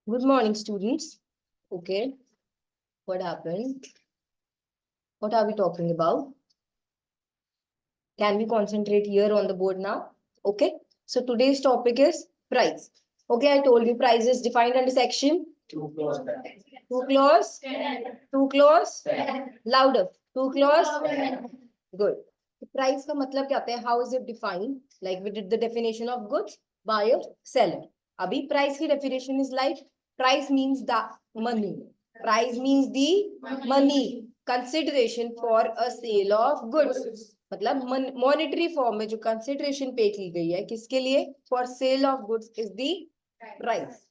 Good morning, students. Okay, what happened? What are we talking about? Can we concentrate here on the board now? Okay, so today's topic is price. Okay, I told you price is defined under section. Too close. Too close. Too close. Louder. Too close. Good. Price का मतलब क्या होता है? How is it defined? Like we did the definition of goods, buyer, seller. अभी price की definition is like price means the money. Price means the money consideration for a sale of goods. मतलब monetary form में जो consideration pay की गई है किसके लिए? For sale of goods is the price.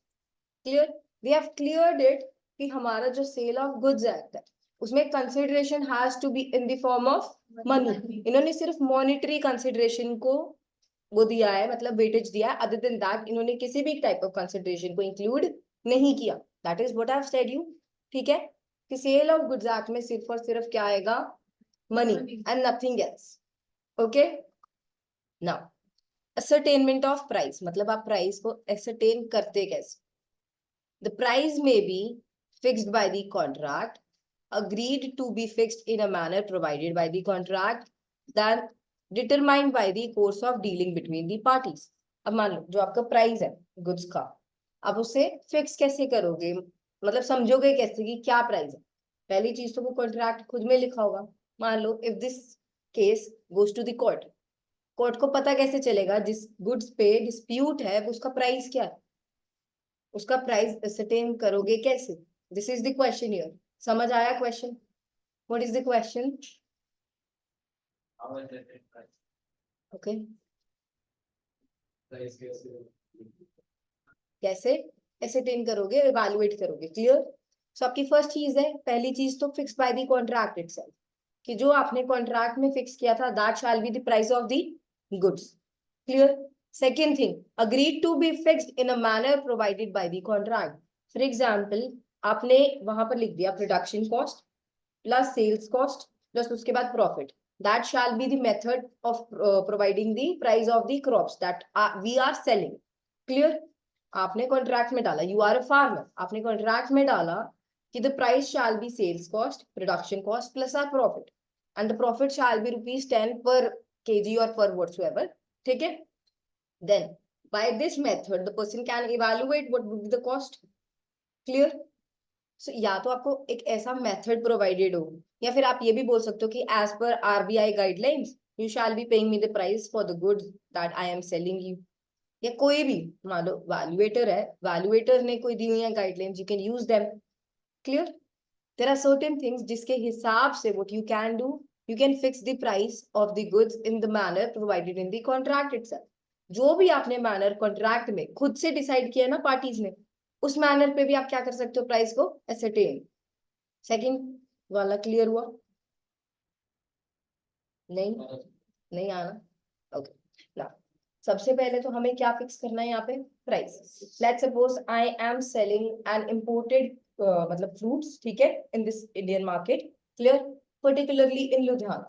Clear? We have cleared it कि हमारा जो सेल ऑफ गुड्स एक्ट है उसमें consideration has to be in the form of money. इन्होंने सिर्फ मॉनेटरी कंसिडरेशन को वो दिया है, मतलब वेटेज दिया है. अदर देन दैट इन्होंने किसी भी टाइप ऑफ कंसिडरेशन को इंक्लूड नहीं किया. That is what I have said you. ठीक है कि सेल ऑफ गुड्स एक्ट में सिर्फ और सिर्फ क्या आएगा? Money and nothing else. Okay, now ascertainment of price मतलब आप प्राइस को ascertain करते कैसे? The price may be fixed by the contract, agreed to be fixed in a manner provided by the contract, then determined by the course of dealing between the parties. अब मान लो जो आपका price है goods का, आप उसे fix कैसे करोगे? मतलब समझोगे कैसे कि क्या प्राइस है? पहली चीज तो वो कॉन्ट्रैक्ट खुद में लिखा होगा. मान लो if this case goes to the court, court को पता कैसे चलेगा जिस गुड्स पे डिस्प्यूट है उसका प्राइस क्या है? उसका प्राइस असर्टेन करोगे कैसे? This is the question here. समझ आया question? What is the question? Okay, कैसे असर्टेन करोगे? इवैल्यूएट करोगे. क्लियर? सो आपकी फर्स्ट चीज है, पहली चीज तो fix by the contract itself, कि जो आपने कॉन्ट्रैक्ट में फिक्स किया था that shall be the price of the goods. Clear? Second thing, agreed to be fixed in a manner provided by the contract. For example, आपने वहां पर लिख दिया production cost plus sales cost plus उसके बाद profit. That shall be the method of providing the price of the crops that we are selling. Clear? आपने contract में डाला, यू आर अ फार्मर, आपने कॉन्ट्रैक्ट में डाला कि the price shall be sales cost production cost plus our profit and the profit shall be ₹10 पर kg or per whatsoever. ठीक है? Then by this method the person can evaluate what would be the cost. Clear? So या तो आपको एक ऐसा method provided हो, या फिर आप ये भी बोल सकते हो कि एज पर RBI guidelines you shall be paying me the price for the goods that I am selling you. या कोई भी मान लो वैल्यूएटर है, वैल्यूएटर ने कोई दी हुई है guidelines, you can use them. Clear? There are certain things जिसके हिसाब से what you can do, you can fix the price of the goods in the manner provided in the contract itself. जो भी आपने मैनर कॉन्ट्रैक्ट में खुद से decide किया ना पार्टीज ने, उस मैनर पे भी आप क्या कर सकते हो? प्राइस को एसरटेन. सेकंड वाला क्लियर हुआ? नहीं? नहीं आना? ओके, ना सबसे पहले तो हमें क्या फिक्स करना है यहाँ पे? Price. Let's suppose I am selling N imported मतलब फ्रूट्स, ठीक है, in this Indian market. Clear? Particularly in Ludhiana.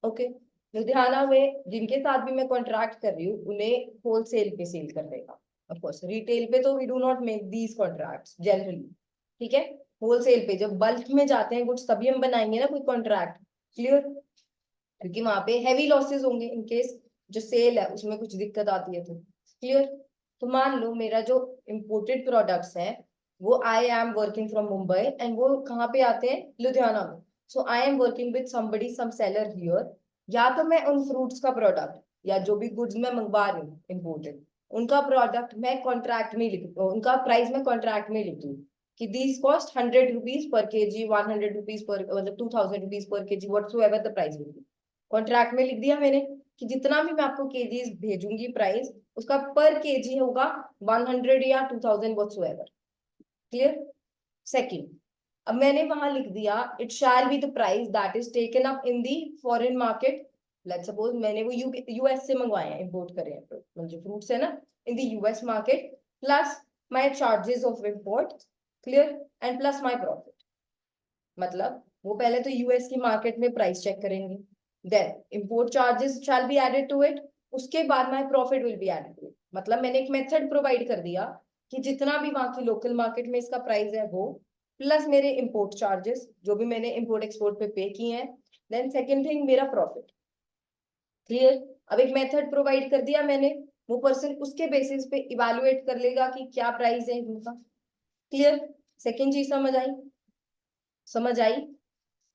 Okay, Ludhiana में जिनके साथ भी मैं कॉन्ट्रैक्ट कर रही हूँ उन्हें होलसेल पे सेल कर देगा. ऑफ कोर्स रिटेल पे तो we do not make these contracts generally. ठीक है? होलसेल पे जब बल्क में जाते हैं गुड्स तभी हम बनाएंगे ना कोई कॉन्ट्रैक्ट. क्लियर? क्योंकि वहां पे हैवी लॉसेस होंगे इन केस जो सेल है उसमें कुछ दिक्कत आती है तो. क्लियर? तो मान लो मेरा जो इम्पोर्टेड प्रोडक्ट्स है वो I am working from Mumbai and वो कहाँ पे आते हैं? लुधियाना में. So I am working with somebody some seller here. या तो मैं उन फ्रूट्स का प्रोडक्ट या जो भी गुड्स मैं मंगवा रही हूँ इम्पोर्टेड, उनका प्रोडक्ट मैं कॉन्ट्रैक्ट में लिख, उनका प्राइस मैं कॉन्ट्रैक्ट में लिख दूँ कि दिस कॉस्ट ₹100 पर kg, ₹100 पर मतलब ₹2000 पर kg, whatsoever the price will be. Contract में लिख दिया मैंने कि जितना भी मैं आपको केजीज भेजूंगी प्राइस उसका पर केजी होगा 100 या 2000 व्हाटसोएवर. क्लियर? सेकंड, अब मैंने वहां लिख दिया it shall be the price that is taken up in the foreign market. Let's suppose मैंने वो यूएस से मंगवाए हैं, इंपोर्ट करे हैं मतलब जो फ्रूट्स है ना, in the US market plus my charges of import. Clear? And plus my profit. मतलब वो पहले तो यूएस की मार्केट में प्राइस चेक करेंगे, then import charges shall be added to it, उसके बाद my profit will be added to it. मतलब मैंने एक मेथड प्रोवाइड कर दिया कि जितना भी वहां की लोकल मार्केट में इसका प्राइस है वो, प्लस मेरे इंपोर्ट चार्जेस जो भी मैंने इंपोर्ट एक्सपोर्ट पे किए हैं, देन सेकेंड थिंग मेरा प्रॉफिट। क्लियर? अब एक मेथड प्रोवाइड कर दिया मैंने, वो पर्सन उसके बेसिस पे इवेलुएट कर लेगा कि क्या प्राइस है इनका। क्लियर? सेकेंड चीज समझ आई? समझ आई?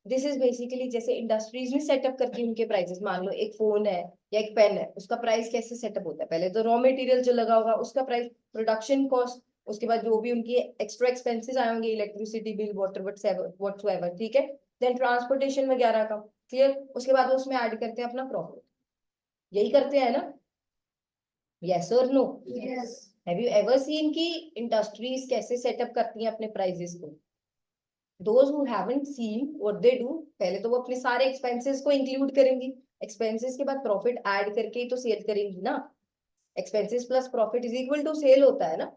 दिस इज बेसिकली जैसे इंडस्ट्रीज में सेटअप करती है उनके प्राइसेस। मान लो एक फोन है या एक पेन है, उसका प्राइस कैसे सेटअप होता है? पहले तो रॉ मटेरियल जो लगा होगा उसका प्राइस, प्रोडक्शन कॉस्ट, उसके बाद जो भी उनकी एक्स्ट्रा एक्सपेंसेस आए होंगे, इलेक्ट्रिसिटी बिल, वाटर व्हाटसोएवर, ठीक है, देन ट्रांसपोर्टेशन वगैरह का। क्लियर? उसके बाद वो उसमें ऐड करते हैं अपना प्रॉफिट। यही करते हैं ना? यस और no? Yes. Have you ever seen कि इंडस्ट्रीज कैसे सेटअप करती हैं अपने प्राइसेस को? Those who haven't seen what they do, पहले तो वो अपने सारे एक्सपेंसेस को इंक्लूड करेंगी, एक्सपेंसेस के बाद प्रॉफिट ऐड करके ही तो सेल करेंगी ना। Expenses plus profit is equal to sale होता है ना।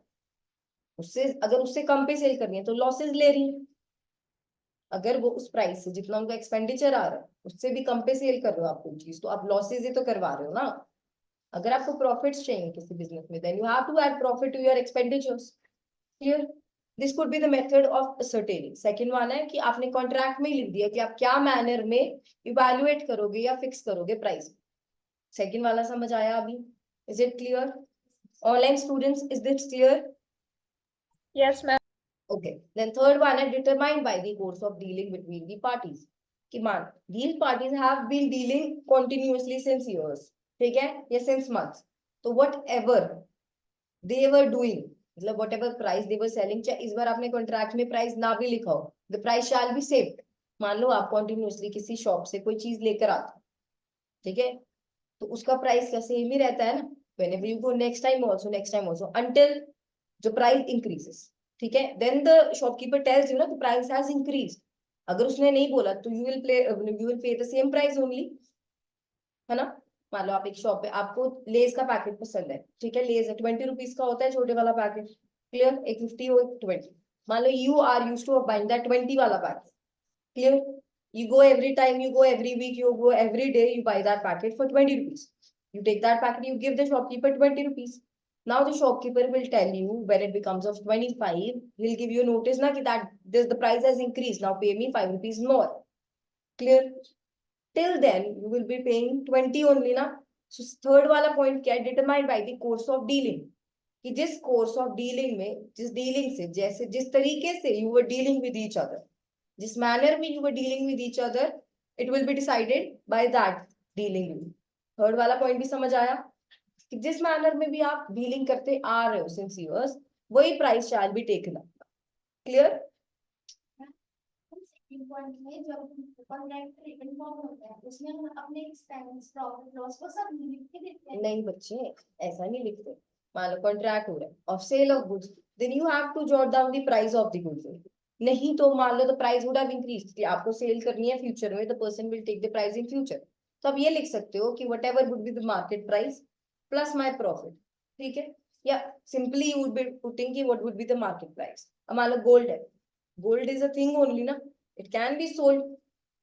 उससे अगर उससे कम पे सेल करनी है तो लॉसेस ले रही है। अगर वो उस प्राइस से जितना उनका एक्सपेंडिचर आ रहा है उससे भी कम पे सेल कर रहे हो आप कोई चीज, तो आप लॉसेज ही तो करवा रहे हो ना। अगर आपको प्रॉफिट्स चाहिए किसी बिजनेस में, then you have to add profit to your expenditures. Clear? This could be the method of ascertaining. Second वाला है कि आपने कॉन्ट्रैक्ट में लिख दिया कि आप क्या मैनर में इवैल्यूएट करोगे या फिक्स करोगे प्राइस। सेकंड वाला समझ आया अभी? Is it clear? Online students, is this clear? Yes, ma'am. Okay, then third one है determined by the course of dealing between the parties. कि मान these parties have been dealing continuously since years, ठीक है, या since months, तो whatever they were doing, मतलब whatever price they were selling, चाहे इस बार आपने कॉन्ट्रैक्ट में प्राइस ना भी लिखा हो, the price shall be saved। मान लो आप कंटिन्यूअसली किसी शॉप से कोई चीज लेकर आते, ठीक है, तो उसका प्राइस का सेम ही रहता है ना, whenever you go next time also until जो प्राइस इंक्रीजेस, ठीक है, then the shopkeeper tells you ना द प्राइस हैज इंक्रीज्ड। अगर उसने नहीं बोला तो you will pay the same price only, है ना। मान लो आप एक शॉप पे, आपको लेस का पैकेट पसंद है, ठीक है, लेस 20 रुपीज का होता है छोटे वाला पैकेट। क्लियर? एक 50 हो एक 20। मान लो you are used to buying that 20 वाला पैकेट। Clear? you go every time, you go every week, you go every day, you buy that packet for 20 rupees, you take that packet, you give the shopkeeper 20 rupees. Now the shopkeeper will tell you when it becomes of 25, he'll give you notice na ki that this the price has increased, now pay me 5 rupees more. Clear? Till then you will be paying 20 only na. So third wala point kya hai? Determined by the course of dealing, कि जिस course of dealing में, जिस dealing से, जैसे जिस तरीके से you were dealing with each other, जिस मैनर में you were dealing with each other, it will be decided by that dealing rule. Third वाला पॉइंट भी समझ आया कि जिस मैनर में भी आप डीलिंग करते आ रहे हो सिंस इयर्स, वही price shall be taken up. Clear? Point में जब कॉन्ट्रैक्ट इन्फॉर्म होता है उसमें हम अपने एक्सपेंस प्रॉफिट लॉस को सब लिख के देते हैं। नहीं बच्चे, ऐसा नहीं लिखते। मान लो कॉन्ट्रैक्ट हो रहा है of sale of goods, then you have to jot down the price of the goods. नहीं तो मान लो the price would have increased, कि आपको सेल करनी है फ्यूचर में, the person will take the price in future, तो आप ये लिख सकते हो कि whatever would be the market price plus my profit. ठीक है? या simply you would be putting कि what would be the market price. अब मान लो गोल्ड है, gold is a thing only ना, it can be sold.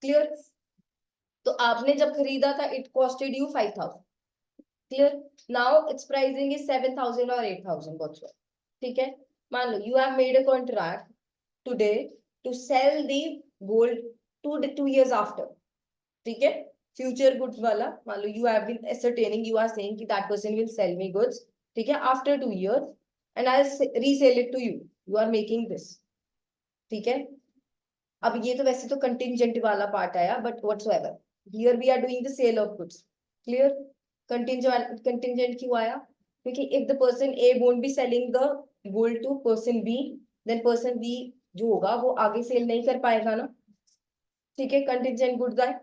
Clear? तो आपने जब खरीदा था it costed you 5000। Clear? Now its pricing is 7000 और 8000 व्हाटसोएवर। ठीक है? मान लो you have made a contract today to sell the gold 2 years after. ठीक है? फ्यूचर गुड्स वाला, मान लो you have been ascertaining, you are saying कि that person will sell me goods, ठीक है, after 2 years and I'll resell it to you, you are making this। ठीक है? अब ये तो वैसे तो कंटिंजेंट वाला पार्ट आया, but whatsoever here we are doing the sale of goods. Clear? Contingent क्यों आया? क्योंकि if the person A won't be selling the gold to person B, then person B जो होगा वो आगे सेल नहीं कर पाएगा ना। ठीक है? कंटिंजेंट गुड्स आए,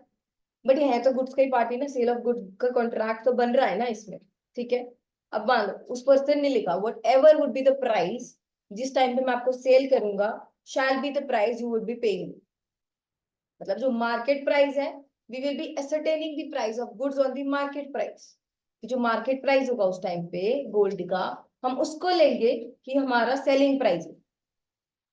बट ये है तो गुड्स का ही पार्टी ना, सेल ऑफ गुड्स का कॉन्ट्रैक्ट तो बन रहा है ना इसमें। ठीक है? अब मान लो उस पर्सन ने लिखा whatever would be the price, जिस टाइम पे मैं आपको सेल करूंगा, shall be the price you would be paying. मतलब जो मार्केट प्राइस है, we will be ascertaining the price of goods on the market price. जो मार्केट प्राइस होगा उस टाइम पे गोल्ड का, हम उसको लेंगे कि हमारा सेलिंग प्राइस है।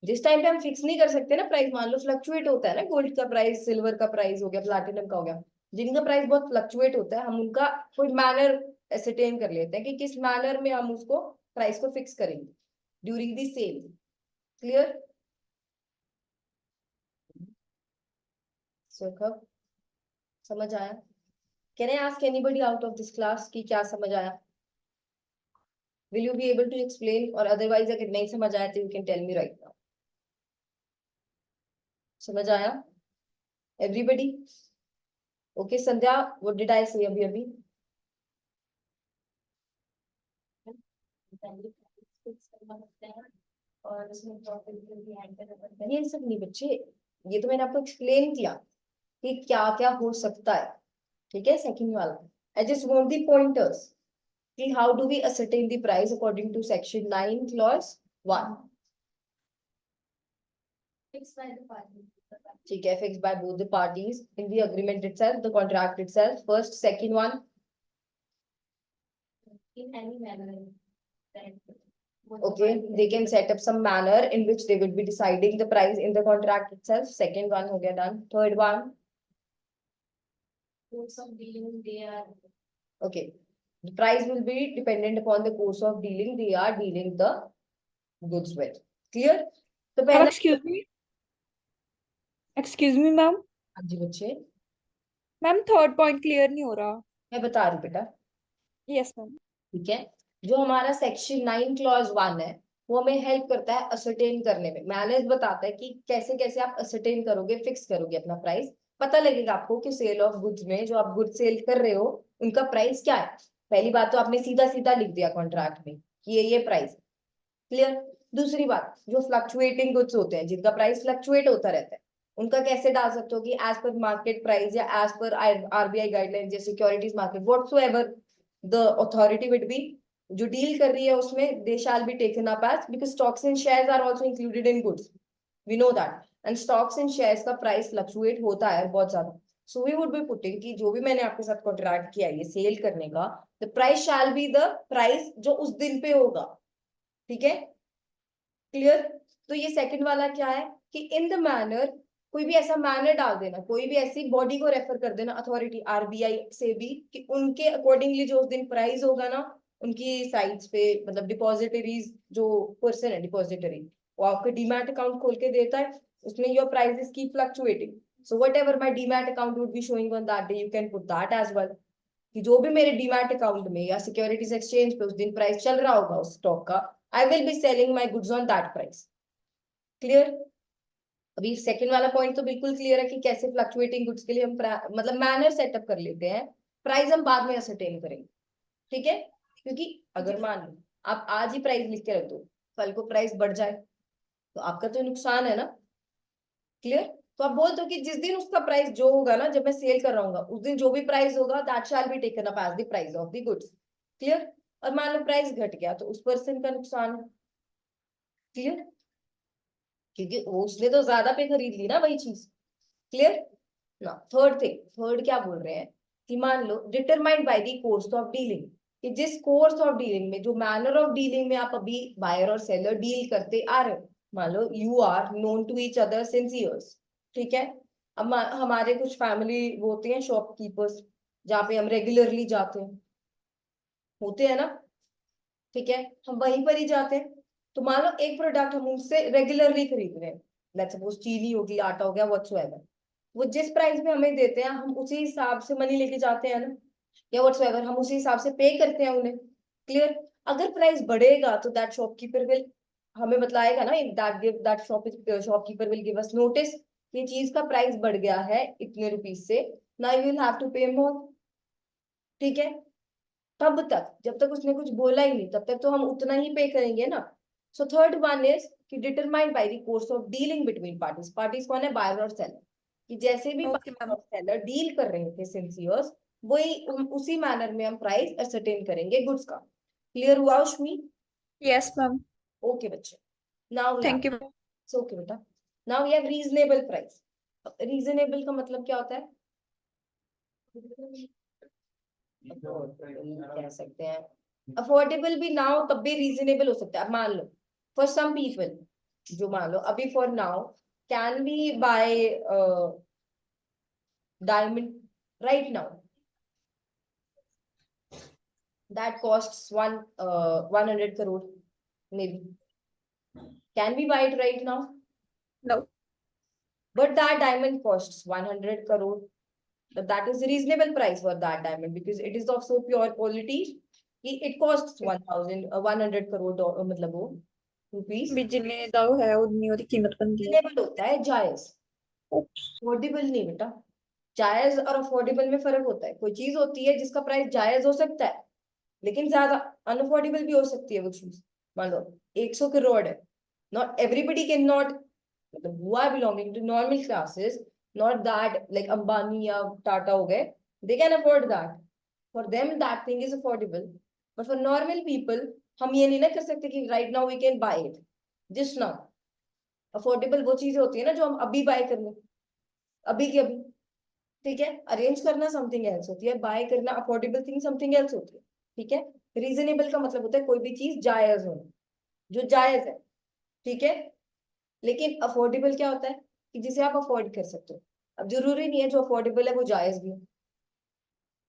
जिस टाइम पे हम फिक्स नहीं कर सकते ना प्राइस, मान लो फ्लक्चुएट होता है ना, गोल्ड का प्राइस, सिल्वर का प्राइस हो गया, प्लैटिनम का हो गया, जिनका प्राइस बहुत फ्लक्चुएट होता है, हम उनका कोई मैनर एसरटेन कर लेते हैं कि किस मैनर में हम उसको प्राइस को फिक्स करेंगे। during the sale. Clear? So, समझ आया? Can I ask anybody out of this class कि क्या समझ आया? Will you be able to explain, or otherwise अगर नहीं समझ आया तो you can tell me right now. समझ आया? Everybody? Okay, Sandhya, what did I say अभी? और उसमें प्रॉफिट भी ऐड करना पड़ता है। ये सब नहीं बच्चे, ये तो मैंने आपको एक्सप्लेन किया कि क्या क्या हो सकता है, ठीक है? सेकंड वाला, I just want the pointers कि how do we ascertain the price according to section 9 clause 1. Fixed by the party. ठीक है, fixed by both the parties in the agreement itself, the contract itself. First, second one, In any manner. okay, they can set up some manner in which they will be deciding the price in the contract itself. Second one हो गया done. Third one, Course of dealing they are. okay, the price will be dependent upon the course of dealing they are dealing the goods with. Clear? तो ma'am पहला, excuse me ma'am हाँ जी बच्चे, ma'am third point clear नहीं हो रहा। मैं बता रही हूँ बेटा, यस मैम। ठीक है? जो हमारा सेक्शन 9 क्लॉज 1 है, वो हमें हेल्प करता है असरटेन करने में। मैनेज बताता है कि कैसे कैसे आप असरटेन करोगे, फिक्स करोगे अपना प्राइस। पता लगेगा आपको कि सेल ऑफ गुड्स में जो आप गुड सेल कर रहे हो उनका प्राइस क्या है। पहली बात तो आपने सीधा सीधा लिख दिया कॉन्ट्रैक्ट में कि ये प्राइस। क्लियर? दूसरी बात, जो फ्लक्चुएटिंग गुड्स होते हैं जिनका प्राइस फ्लक्चुएट होता रहता है, उनका कैसे डाल सकते हो कि एज पर मार्केट प्राइस या एज पर आरबीआई गाइडलाइंस या securities market whatsoever the authority would be, जो डील कर रही है उसमें, they shall be taken up as, because stocks and shares are also included in goods, we know that, and stocks and shares का price fluctuate होता है बहुत ज्यादा। So we would be putting कि जो भी मैंने आपके साथ कॉन्ट्रैक्ट किया है ये सेल करने का, the price shall be the price जो उस दिन पे होगा। ठीक है? क्लियर? तो ये सेकंड वाला क्या है कि इन द मैनर, कोई भी ऐसा मैनर डाल देना, कोई भी ऐसी बॉडी को रेफर कर देना, अथॉरिटी आरबीआई से भी, कि उनके अकॉर्डिंगली जो उस दिन प्राइस होगा ना, उनकी साइट्स पे, मतलब डिपॉजिटरीज जो पर्सन है डिपॉजिटरी, वो आपका डीमैट अकाउंट खोल के देता है, उसमें your prices keep fluctuating, so whatever my demat account would be showing on that day, you can put that as well, कि जो भी मेरे डीमैट अकाउंट में या सिक्योरिटीज एक्सचेंज पे उस दिन प्राइस चल रहा होगा उस स्टॉक का, I will be selling my goods on that price. Clear? अभी सेकंड वाला पॉइंट तो बिल्कुल क्लियर है कि कैसे फ्लक्चुएटिंग गुड्स के लिए हम मतलब मैनर सेटअप कर लेते हैं, प्राइस हम बाद में असरटेन करेंगे। ठीक है? क्योंकि अगर मान लो आप आज ही प्राइस लिख के रख दो, कल को प्राइस बढ़ जाए तो आपका तो नुकसान है ना। क्लियर? तो आप बोलते हो कि जिस दिन उसका प्राइस जो होगा ना, जब मैं सेल कर रहा हूँ उस दिन जो भी प्राइस होगा that shall be taken up as the price of the goods. Clear? और मान लो प्राइस घट गया तो उस पर्सन का नुकसान है। क्लियर? क्योंकि उसने तो ज्यादा पे खरीद ली ना वही चीज। क्लियर? ना थर्ड थिंग, थर्ड क्या बोल रहे हैं कि मान लो determined by the course of dealing, कि जिस कोर्स ऑफ डीलिंग में, जो मैनर ऑफ डीलिंग में आप अभी बायर और सेलर डील करते आ रहे हो, मान लो you are known to each other since years. ठीक है? अब हमारे कुछ फैमिली वो होते हैं शॉपकीपर्स, जहाँ पे हम रेगुलरली जाते हैं, होते हैं ना। ठीक है? हम वहीं पर ही जाते हैं, तो मान लो एक प्रोडक्ट हम उनसे रेगुलरली खरीद रहे हैं, लेट्स सपोज चीनी होगी, आटा हो गया, व्हाटसोएवर, वो जिस प्राइस में हमें देते हैं हम उसी हिसाब से मनी लेके जाते हैं ना, या व्हाटसोएवर हम उसी हिसाब से पे करते हैं उन्हें। क्लियर? अगर प्राइस बढ़ेगा तो दैट शॉपकीपर विल हमें बतलाएगा ना, that shopkeeper will give us notice, ये चीज का प्राइस बढ़ गया है इतने रुपीज से, now you will have to pay more. ठीक है? तब तक जब तक उसने कुछ बोला ही नहीं तब तक तो हम उतना ही पे करेंगे ना। सो थर्ड वन इज कि determined by the course of dealing between parties. Parties कौन है? बायर और सेलर। कि जैसे भी ओके बायर मैम। और सेलर डील कर रहे थे सिंस इयर्स, वही उसी मैनर में हम प्राइस असरटेन करेंगे गुड्स का। क्लियर हुआ उश्मी? Yes ma'am. ओके बच्चे, now we thank have, you. Okay बेटा, now we have reasonable price. Reasonable का मतलब क्या होता है? कह सकते हैं अफोर्डेबल भी ना हो तब भी रीजनेबल हो सकता है। मान लो फॉर सम पीपल, जो मान लो अभी for now can be buy diamond right now that costs 100 crore may be, Can we buy it right now? No. But that diamond costs 100 crore. But that is a reasonable price for that diamond because it is of so pure quality. It costs 100 crore मतलब वो rupees. भी जिन्ने दा वो है उतनी ਉਹਦੀ कीमत बनती है Reasonable होता है, जायज, अफोर्डेबल नहीं बेटा। जायज और अफोर्डेबल में फर्क होता है। कोई चीज होती है जिसका प्राइस जायज हो सकता है लेकिन ज्यादा अनअफोर्डेबल भी हो सकती है वो चीज। मान लो 100 करोड़ है, नॉट एवरीबडी कैन नॉट, मतलब who are belonging to normal classes, not that like Ambani या Tata हो गए, they can afford that, for them that thing is affordable, but for normal people हम ये नहीं ना कर सकते कि right now we can buy it just now। Affordable वो चीजें होती है ना जो हम अभी बाय कर लें, अभी के अभी, ठीक है। अरेंज करना समथिंग एल्स होती है, बाय करना अफोर्डेबल थिंग समथिंग एल्स होती है, ठीक है। रीजनेबल का मतलब होता है कोई भी चीज जायज होना, जो जायज है, ठीक है। लेकिन अफोर्डेबल क्या होता है कि जिसे आप अफोर्ड कर सकते हो। अब जरूरी नहीं है जो अफोर्डेबल है वो जायज भी हो।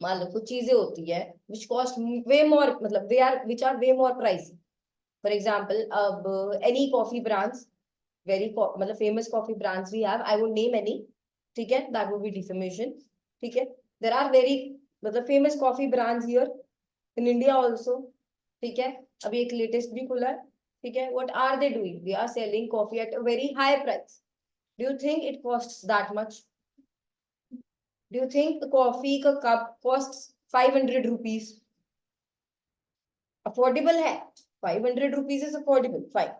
मान लो कुछ चीजें होती है विच कॉस्ट वे मोर, मतलब they are which are way more price. For example अब एनी कॉफी ब्रांड्स, वेरी मतलब famous coffee brands we have, I would name any, ठीक है, दैट वुड बी डिफर्मेशन, ठीक है। देयर आर वेरी मतलब famous coffee brands here in India also, ठीक है। अभी एक लेटेस्ट भी खुला है, ठीक है। What are they doing? They are selling coffee at a very high price. Do you think it costs that much? Do you think coffee का कप कॉस्ट्स 500 रुपीज? अफोर्डेबल है, 500 रुपीज इज अफोर्डेबल, फाइन।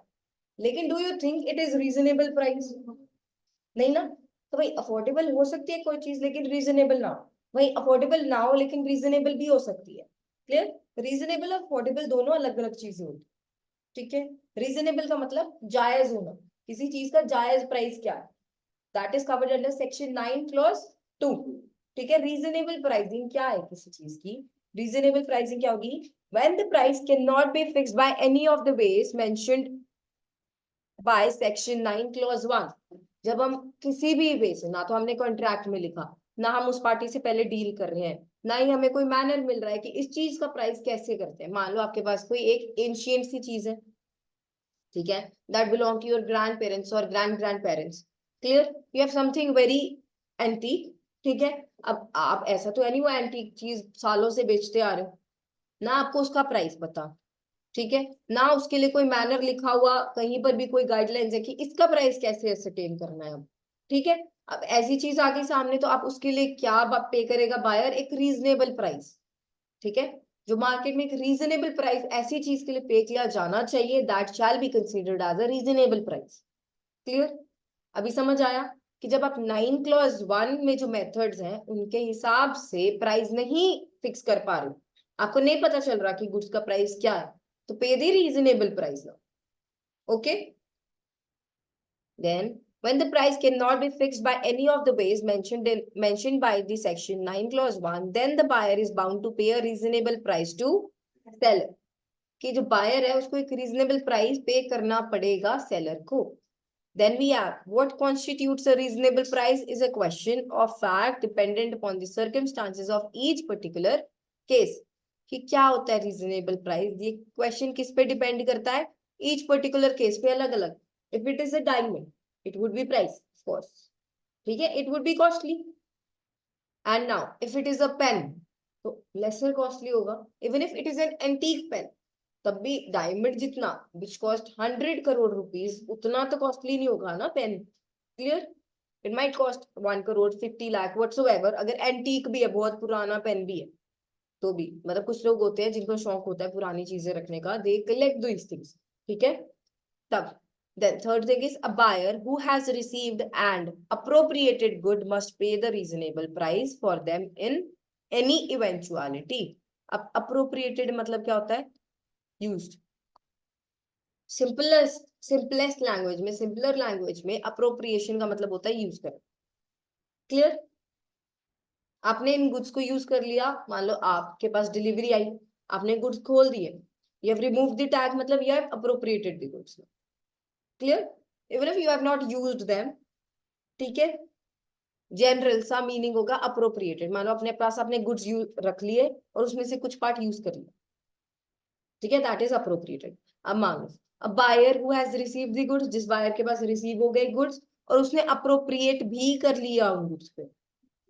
लेकिन do you think it is reasonable price? नहीं ना। तो भाई affordable हो सकती है कोई चीज लेकिन रीजनेबल ना हो, वही अफोर्डेबल ना हो लेकिन रीजनेबल भी हो सकती है। क्लियर? रीजनेबल और अफोर्डेबल दोनों अलग अलग चीजें होती है, ठीक है। रीजनेबल का मतलब जायज होना, किसी चीज का जायज प्राइस क्या है, that is covered under section 9 clause 2, ठीक है। रीजनेबल प्राइसिंग क्या है किसी चीज की? रीजनेबल प्राइसिंग क्या होगी? When the price can not B fixed by any of the ways mentioned by section 9 clause 1। जब हम किसी भी वे से, ना तो हमने कॉन्ट्रैक्ट में लिखा, ना हम उस पार्टी से पहले डील कर रहे हैं, ना ही हमें कोई मैनर मिल रहा है कि इस चीज का प्राइस कैसे करते हैं। मान लो आपके पास कोई एक एंशिएंट सी चीज है, ठीक है, that belong to your grandparents और grand grandparents. Clear? You have something very antique, ठीक है। अब आप ऐसा तो है नहीं वो एंटीक चीज सालों से बेचते आ रहे हो, ना आपको उसका प्राइस पता, ठीक है, ना उसके लिए कोई मैनर लिखा हुआ कहीं पर भी कोई गाइडलाइंस है कि इसका प्राइस कैसे एसरटेन करना है अब, ठीक है। अब ऐसी चीज आ गई सामने तो आप उसके लिए क्या पे करेगा बायर? एक रीजनेबल प्राइस, ठीक है। जो मार्केट में एक रीजनेबल प्राइस ऐसी चीज के लिए पे किया जाना चाहिए, that shall be considered as a reasonable price. Clear? अभी समझ आया कि जब आप 9 क्लॉज 1 में जो मेथड्स हैं उनके हिसाब से प्राइस नहीं फिक्स कर पा रहे, आपको नहीं पता चल रहा कि गुड्स का प्राइस क्या है, तो पे द रीजनेबल प्राइस ना, okay. Then when the price cannot be fixed by any of the ways mentioned by the section 9 clause 1, then the buyer is bound to pay a reasonable price to seller। कि जो buyer है उसको एक reasonable price पे करना पड़ेगा seller को। Then we have what constitutes a reasonable price is a question of fact dependent upon the circumstances of each particular case। कि क्या होता है रीजनेबल प्राइस, ये क्वेश्चन किस पे डिपेंड करता है? ईच पर्टिकुलर केस पे अलग अलग। If it is a diamond it would be price, of course, ठीक है, it would be costly। and now if it is a pen तो lesser costly होगा। even if it is an antique pen तब भी diamond जितना which cost 100 crore rupees उतना तो costly नहीं होगा ना pen. Clear? It might cost 1 crore 50 lakh whatsoever। अगर एंटीक भी है, बहुत पुराना पेन भी है, तो भी मतलब कुछ लोग होते हैं जिनको शौक होता है पुरानी चीजें रखने का, दे कलेक्ट दीज थिंग्स, ठीक है। तब then third thing is a buyer who has received and appropriated good must pay the reasonable price for them in any eventuality। अब appropriated मतलब क्या होता है? used। सिंपलेस्ट लैंग्वेज में, सिंपलर लैंग्वेज में appropriation का मतलब होता है यूज करना। क्लियर? आपने इन गुड्स को यूज कर लिया, मान लो आपके पास डिलीवरी आई, आपने गुड्स खोल दिए, you have removed the tag, मतलब you have appropriated the goods। Clear? even if you have not used them, ठीक है, जनरल सा मीनिंग होगा अप्रोप्रिएटेड। मान लो अपने पास आपने गुड्स रख लिए और उसमें से कुछ पार्ट यूज कर लिया, ठीक है, दैट इज अप्रोप्रिएटेड। अब मान लो अब buyer who has received the goods, जिस बायर के पास रिसीव हो गए गुड्स और उसने अप्रोप्रिएट भी कर लिया उन गुड्स पे,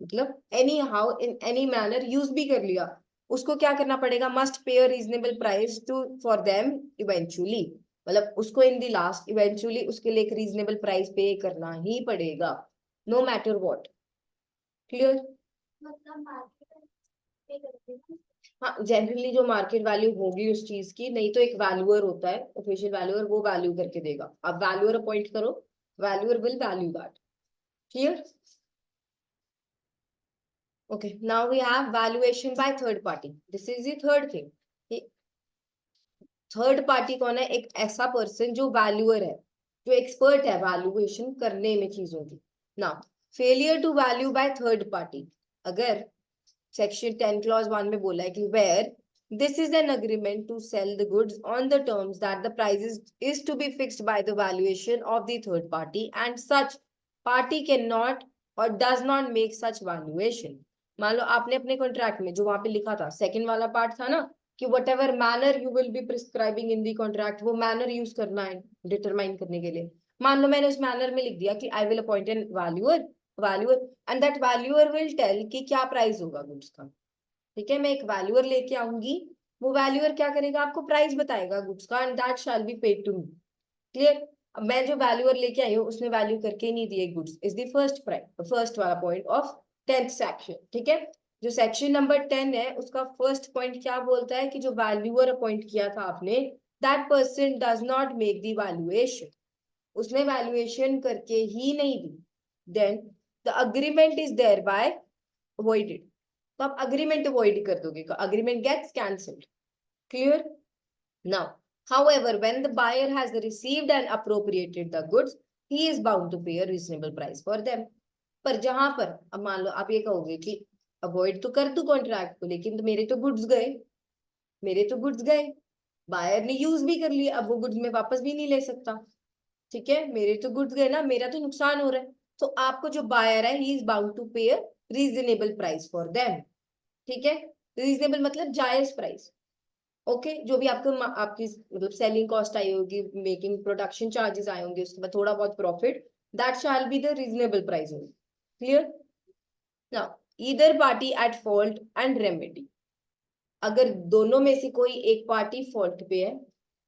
मतलब anyhow in any manner use भी कर लिया, उसको क्या करना पड़ेगा, must pay a reasonable price to for them eventually, मतलब उसको इन द लास्ट इवेंचुअली उसके लिए एक रीजनेबल प्राइस पे करना ही पड़ेगा, नो मैटर व्हाट। क्लियर? मतलब मार्केट पे करते हैं। हाँ, जनरली जो मार्केट वैल्यू होगी उस चीज की, नहीं तो एक वैल्यूअर होता है ऑफिशियल वैल्यूअर, वो वैल्यू करके देगा, आप वैल्यूअर अपॉइंट करो, valuer will value that. Clear? Okay, now we have valuation by third party. This is the third thing. Third party कौन है? एक ऐसा पर्सन जो वैल्यूअर है, जो एक्सपर्ट है वैल्यूएशन करने में चीजों की। ना failure to value by third party, अगर सेक्शन 10 क्लॉज 1 में बोला है कि where this is an agreement to sell the goods on the terms that the price is to be fixed by the valuation of the third party and such party can not और does not make such valuation. मान लो आपने अपने contract में जो वहां पे लिखा था, सेकंड वाला पार्ट था ना, कि what ever manner you will be prescribing in the contract, वो मैनर यूज करना है डिटरमाइन करने के लिए। मान लो मैंने उस मैनर में लिख दिया कि I will appoint an valuer and that valuer will tell कि क्या प्राइस होगा गुड्स का। ठीक है, मैं एक वैल्यूअर लेके आऊंगी, वो वैल्यूअर क्या करेगा, आपको प्राइस बताएगा गुड्स का and that shall be paid to me. Clear? अब मैं जो वैल्यूअर लेके आई हूँ उसने वैल्यू करके नहीं दिए goods, is the first price, first वाला पॉइंट ऑफ 10th सेक्शन। ठीक है, जो सेक्शन नंबर 10 है उसका फर्स्ट पॉइंट क्या बोलता है कि जो वैल्यूअर अपॉइंट किया था आपने, that person does not make the valuation, उसने वैल्यूएशन करके ही नहीं दी, then the agreement is thereby avoided, तो आप अग्रीमेंट अवॉइड कर दोगे, agreement gets cancelled. Clear? Now however when the buyer has received and appropriated the goods, he is bound to pay a reasonable price for them। पर जहां पर अब मान लो आप ये कहोगे कि अवॉइड तो कर दू कॉन्ट्रैक्ट को, लेकिन तो मेरे तो गुड्स गए, मेरे तो गुड्स गए, बायर ने यूज भी कर लिया, अब वो गुड्स में वापस भी नहीं ले सकता। ठीक है, मेरे तो गुड्स गए ना, मेरा तो नुकसान हो रहा है, तो आपको जो बायर है ही इज बाउंड टू पे रीजनेबल प्राइस फॉर देम। ठीक है, रीजनेबल मतलब जायज प्राइस। ओके, जो भी आपको आपकी मतलब सेलिंग कॉस्ट आई होगी, मेकिंग प्रोडक्शन चार्जेस आए होंगे, उसके बाद थोड़ा बहुत profit, that shall be the reasonable price होगी। Clear? Now either party at fault and remedy, अगर दोनों में से कोई एक पार्टी फॉल्ट पे है,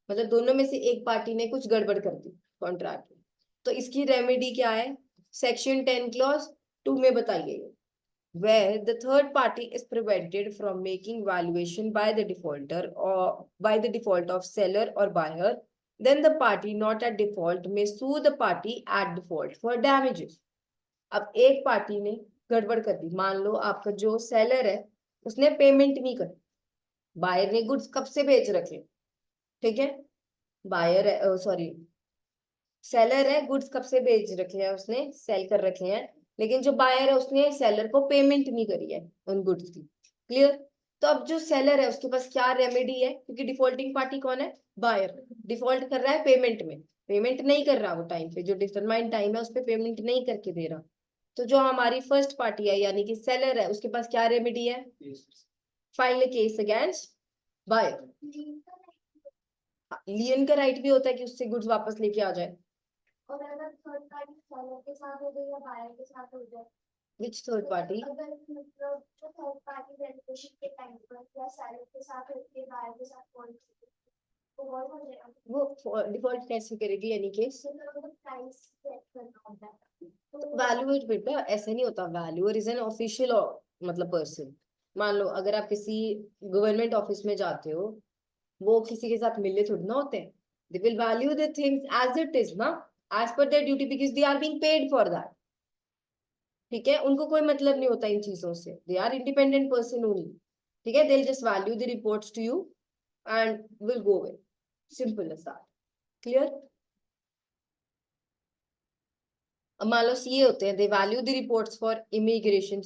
मतलब दोनों में से एक पार्टी ने कुछ गड़बड़ कर दी कॉन्ट्रैक्ट में, तो इसकी रेमेडी क्या है, सेक्शन 10 क्लॉज 2 में बताई गई है, where the third party is prevented from making valuation by the defaulter or by the default of seller or buyer, then the party not at default may sue the party at default for damages। अब एक party ने गड़बड़ कर दी, मान लो आपका जो seller है उसने पेमेंट नहीं कर, बायर ने गुड्स कब से बेच रखे, ठीक है, बायर है सॉरी सेलर है, गुड्स कब से बेच रखे हैं, उसने सेल कर रखे हैं, लेकिन जो बायर है उसने सेलर को पेमेंट नहीं करी है उन गुड्स की। क्लियर? तो अब जो सेलर है उसके पास क्या रेमेडी है, क्योंकि डिफॉल्टिंग पार्टी कौन है, बायर, डिफॉल्ट कर रहा है पेमेंट में, पेमेंट नहीं कर रहा वो टाइम पे, जो डिटरमाइंड टाइम है उस पर पेमेंट नहीं करके दे रहा, तो जो हमारी फर्स्ट पार्टी है यानी कि सेलर है उसके पास क्या रेमेडी है, फाइल केस अगेंस्ट बायर। लियन का राइट भी होता है कि उससे गुड्स वापस लेके आ जाए। और अगर थर्ड पार्टी सेलर के साथ हो गई या बायर के साथ हो जाए, विच थर्ड पार्टी? अगर मतलब जो थर्ड पार्टी वैल्यूएशन के टाइम पर या सेलर के साथ होती है बायर के साथ कौन तो हो जाएगा, वो डिफॉल्ट कैसे करेगी यानी केस, मतलब प्राइस सेट करना होता है तो वैल्यूअर बेटा ऐसे नहीं होता, वैल्यूअर इज एन ऑफिशियल मतलब पर्सन। मान लो अगर आप किसी गवर्नमेंट ऑफिस में जाते हो, वो किसी के साथ मिले थोड़ी ना होते हैं, they will value the things as it is ना, as per their duty, because they are being paid for that. ठीक है, उनको कोई मतलब नहीं होता इन चीजों से, they are independent person only. ठीक है, they will just value the reports to you and will go away, simple as that. Clear? मान लो सीए होते हैं, they value the reports for immigration,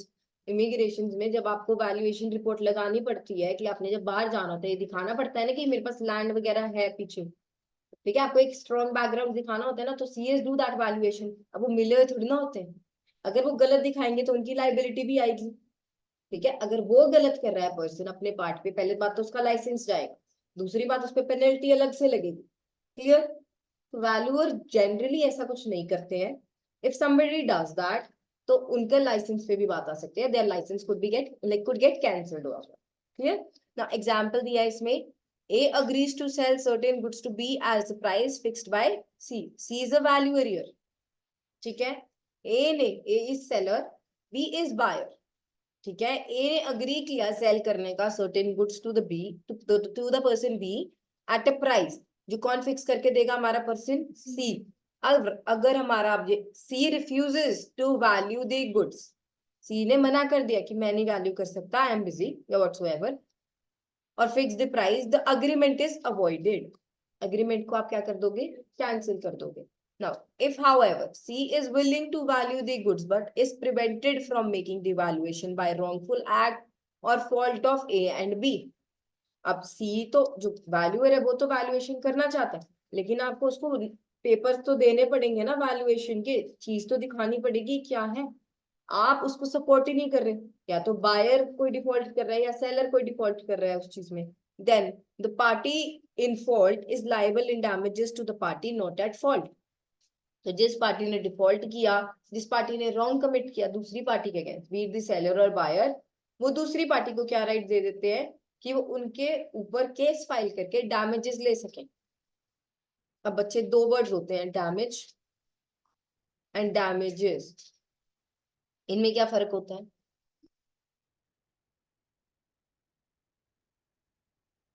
immigration में जब आपको वैल्यूएशन रिपोर्ट लगानी पड़ती है कि आपने जब बाहर जाना होता है, ये दिखाना पड़ता है ना कि मेरे पास लैंड वगैरह है पीछे, ठीक है, आपको एक स्ट्रॉन्ग बैकग्राउंड दिखाना होता है ना, तो सीएस डू दैट वैल्यूएशन। अब वो मिले हुए थोड़ी ना होते हैं, अगर वो गलत दिखाएंगे तो उनकी लाइबिलिटी भी आएगी। ठीक है, अगर वो गलत कर रहा है पर्सन अपने पार्ट पे, पहले बात तो उसका लाइसेंस जाएगा, दूसरी बात, उस पर पेनल्टी अलग से लगेगी। क्लियर? वैल्यूअर जनरली ऐसा कुछ नहीं करते हैं। इफ somebody डज दैट, तो उनके लाइसेंस पे भी बात आ सकती है, their license could get cancelled also. Clear? Now example दिया है इसमें, A agrees to sell certain goods to B as the price fixed by C. C is a valuer here. ठीक है? A is seller, B is buyer. ठीक है? A ने agree किया cell करने का certain goods to the B, to the person B at a price, जो कौन फिक्स करके देगा? हमारा पर्सन C. अगर हमारा C refuses to value the goods, C ने मना कर दिया कि मैं नहीं वैल्यू कर सकता, आई एम बिजी या व्हाटसोएवर, और fix the price, the agreement is avoided. Agreement को आप क्या कर दोगे? कैंसिल कर दोगे। Now, if however C is willing to value the goods but is prevented from making the valuation by wrongful act or fault of A and B, अब C तो जो वैल्यूअर है वो तो वैल्यूएशन करना चाहता है, लेकिन आपको उसको पेपर्स तो देने पड़ेंगे ना, वैल्यूएशन के चीज तो दिखानी पड़ेगी क्या है। आप उसको सपोर्ट ही नहीं कर रहे, या तो बायर कोई डिफॉल्ट कर रहा है या सेलर कोई डिफॉल्ट कर रहा है उस चीज में, then the party in fault is liable in damages to the party not at fault. तो जिस पार्टी ने डिफॉल्ट किया, जिस पार्टी ने रॉन्ग कमिट किया दूसरी पार्टी के अगेंस्ट, बी द सेलर और बायर, वो दूसरी पार्टी को क्या राइट दे देते हैं कि वो उनके ऊपर केस फाइल करके डैमेजेस ले सकें। अब बच्चे, दो वर्ड्स होते हैं, डैमेज एंड डैमेजेस, इनमें क्या फर्क होता है?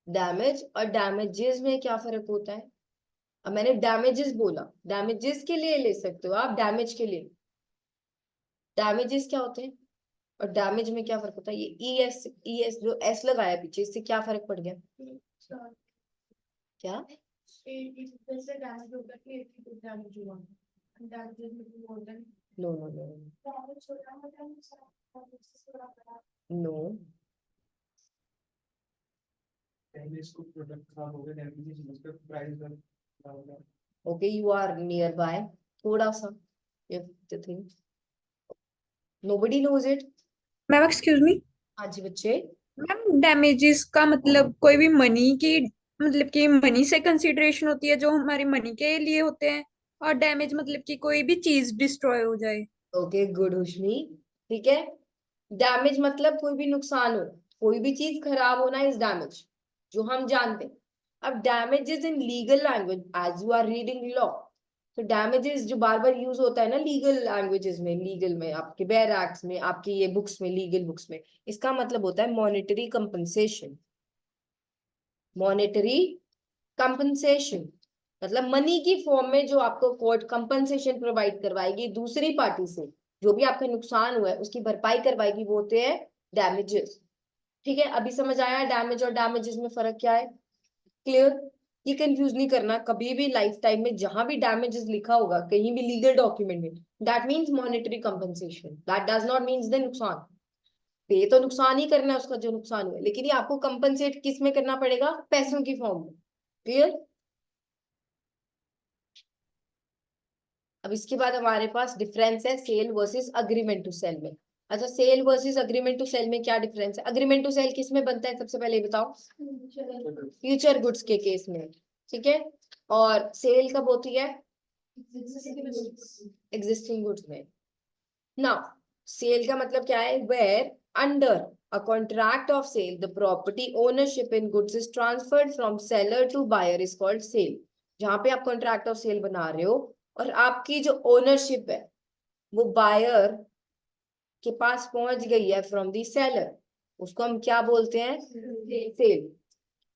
डैमेज और डैमेजेस में क्या फर्क होता है? अब मैंने डैमेजेस बोला, डैमेजेस के लिए ले सकते हो आप, डैमेज के लिए। डैमेजेस क्या होते हैं और डैमेज में क्या फर्क होता है? ये ई एस जो एस लगाया पीछे, इससे क्या फर्क पड़ गया? क्या? नो नो नो damage छोटा मोटा नुकसान, damage से थोड़ा बड़ा। नो। पहले इसको प्रोडक्ट खराब हो गया, डैमेज उसका प्राइस खराब हो गया। Okay, you are nearby, थोड़ा सा, you have to think. Nobody knows it. Ma'am excuse me. हाँ जी बच्चे। मैम डैमेजेस का मतलब कोई भी मनी की, मतलब कि मनी से कंसीडरेशन होती है जो हमारी मनी के लिए होते हैं, और डैमेज मतलब कि कोई भी चीज डिस्ट्रॉय हो जाए। ओके गुड हुशमी, ठीक है। डैमेज मतलब कोई भी नुकसान हो, कोई भी चीज खराब होना इज डैमेज, जो हम जानते हैं। अब damages in legal language, as you are reading law, तो डैमेजेस जो बार बार यूज होता है ना लीगल लैंग्वेजेस में, लीगल में, आपके बेयर एक्ट्स में, आपकी ये बुक्स में, लीगल बुक्स में, इसका मतलब होता है मॉनेटरी कंपनसेशन। मॉनेटरी कंपनसेशन मतलब मनी की फॉर्म में जो आपको कोर्ट कंपनसेशन प्रोवाइड करवाएगी दूसरी पार्टी से, जो भी आपका नुकसान हुआ है उसकी भरपाई करवाएगी, वो होते हैं डैमेजेस। ठीक है, अभी समझ आया डैमेज और डैमेजेस में फर्क क्या है? क्लियर? ये कंफ्यूज नहीं करना कभी भी लाइफ टाइम में, जहां भी डैमेजेस लिखा होगा कहीं भी लीगल डॉक्यूमेंट में, that means monetary compensation, that does not means the नुकसान। पे तो नुकसान ही करना है उसका जो नुकसान हुआ है, लेकिन ये आपको कंपनसेट किस में करना पड़ेगा? पैसों की फॉर्म में। क्लियर? अब इसके बाद हमारे पास डिफरेंस है sale versus agreement to sale में। अच्छा, sale versus agreement to sale में क्या डिफरेंस है? अग्रीमेंट टू सेल किस में बनता है सबसे पहले बताओ? फ्यूचर गुड्स के केस में, ठीक है। और सेल कब होती है? एग्जिस्टिंग गुड्स में। नाउ सेल का मतलब क्या है? Where under a contract of sale the property ownership in goods is transferred from seller to buyer is called sale। जहां पे आप कॉन्ट्रैक्ट ऑफ सेल बना रहे हो और आपकी जो ओनरशिप है वो बायर के पास पहुंच गई है फ्रॉम दी सेलर, उसको हम क्या बोलते हैं? सेल।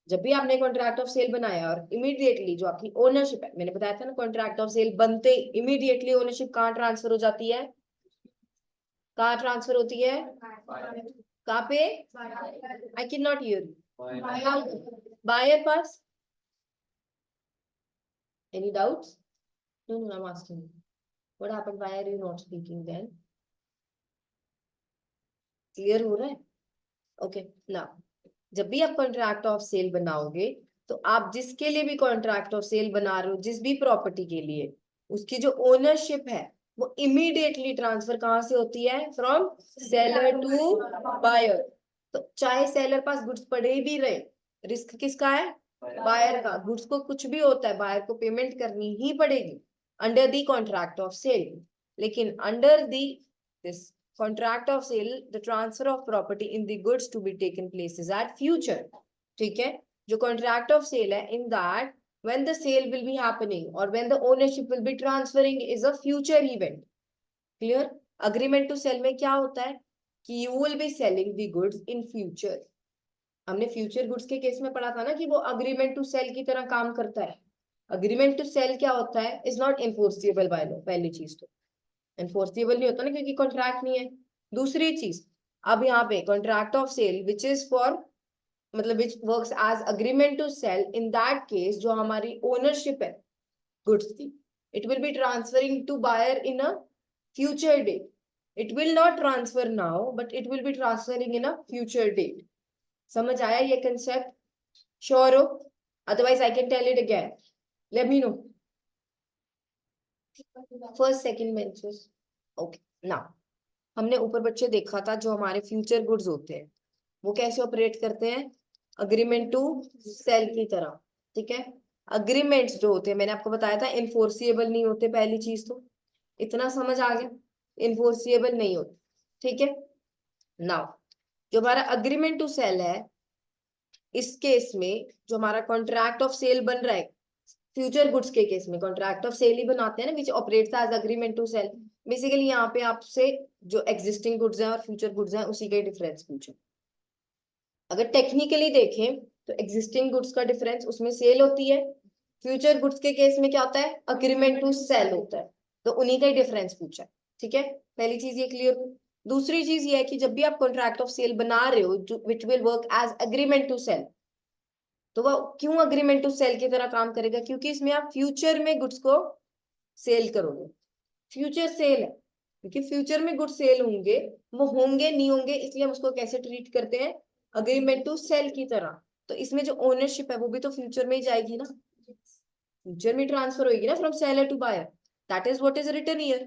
जब भी आपने कॉन्ट्रैक्ट ऑफ सेल बनाया और इमीडिएटली जो आपकी ओनरशिप है, मैंने बताया था ना कॉन्ट्रैक्ट ऑफ सेल बनते इमीडिएटली ओनरशिप कहाँ ट्रांसफर हो जाती है? कहाँ ट्रांसफर होती है? कहाँ पे? I can not hear. Buyer पास। Any doubts? No, no, I'm asking you. What happened? Why are you not speaking then? Clear हो रहा है? Okay, now जब भी आप कॉन्ट्रैक्ट ऑफ सेल बनाओगे तो आप जिसके लिए भी कॉन्ट्रैक्ट ऑफ सेल बना रहे हो, जिस भी प्रॉपर्टी के लिए, उसकी जो ओनरशिप है वो इमीडिएटली ट्रांसफर कहाँ से होती है? From seller to buyer. तो चाहे सेलर पास गुड्स पड़े भी रहे, रिस्क किसका है? बायर का। गुड्स को कुछ भी होता है बायर को पेमेंट करनी ही पड़ेगी under the contract of sale. लेकिन under the this contract of sale the transfer of property in the goods to be taken place is at future. ठीक है, जो कॉन्ट्रैक्ट ऑफ सेल है, in that when the sale will be happening or when the ownership will be transferring is a future event. Clear? Agreement to sell में क्या होता है कि you will be selling the goods in future. हमने future goods के case में पढ़ा था ना कि वो अग्रीमेंट टू सेल की तरह काम करता है। अग्रीमेंट टू सेल क्या होता है? Is not enforceable by law. पहली चीज तो एनफोर्सिबल नहीं होता ना, क्योंकि कॉन्ट्रैक्ट नहीं है। दूसरी चीज, अब यहाँ पे contract of sale which is for मतलब which works as agreement to sell, in that case जो हमारी ओनरशिप है गुड्स की, it will be transferring to buyer in a future date. It will not transfer now but it will be transferring in a future date. समझ आया ये concept? Sure हो? Otherwise I can tell it again, let me know. First second benches. Okay, now हमने ऊपर बच्चे देखा था जो हमारे फ्यूचर गुड्स होते हैं वो कैसे ऑपरेट करते हैं? अग्रीमेंट टू सेल की तरह। ठीक है, अग्रीमेंट्स जो होते हैं मैंने आपको बताया था इनफोर्सिएबल नहीं होते। पहली चीज तो इतना समझ आ गया, इनफोर्सिएबल नहीं होते। ठीक है, नाउ जो हमारा अग्रीमेंट टू सेल है, इस केस में जो हमारा कॉन्ट्रैक्ट ऑफ सेल बन रहा है, फ्यूचर गुड्स के केस में कॉन्ट्रैक्ट ऑफ सेल ही बनाते हैं ना, which operates as agreement to sale. Basically यहाँ पे आपसे जो एग्जिस्टिंग गुड्स हैं और फ्यूचर गुड्स हैं उसी का डिफरेंस पूछे। अगर टेक्निकली देखें तो एग्जिस्टिंग गुड्स का डिफरेंस, उसमें सेल होती है। फ्यूचर गुड्स के केस में क्या होता है? अग्रीमेंट टू सेल होता है। तो उन्हीं का ही डिफरेंस पूछा है। ठीक है, पहली चीज ये क्लियर हो। दूसरी चीज ये है कि जब भी आप कॉन्ट्रैक्ट ऑफ सेल बना रहे हो which will work as agreement to sale, तो वह क्यों अग्रीमेंट टू सेल की तरह काम करेगा? क्योंकि इसमें आप फ्यूचर में गुड्स को सेल करोगे। फ्यूचर सेल है, क्योंकि फ्यूचर में गुड्स सेल होंगे, वो होंगे नहीं होंगे, इसलिए हम उसको कैसे ट्रीट करते हैं? अग्रीमेंट टू सेल की तरह। तो इसमें जो ओनरशिप है वो भी तो फ्यूचर में ही जाएगी ना, फ्यूचर में ट्रांसफर होगी ना from seller to buyer. That is what is written here,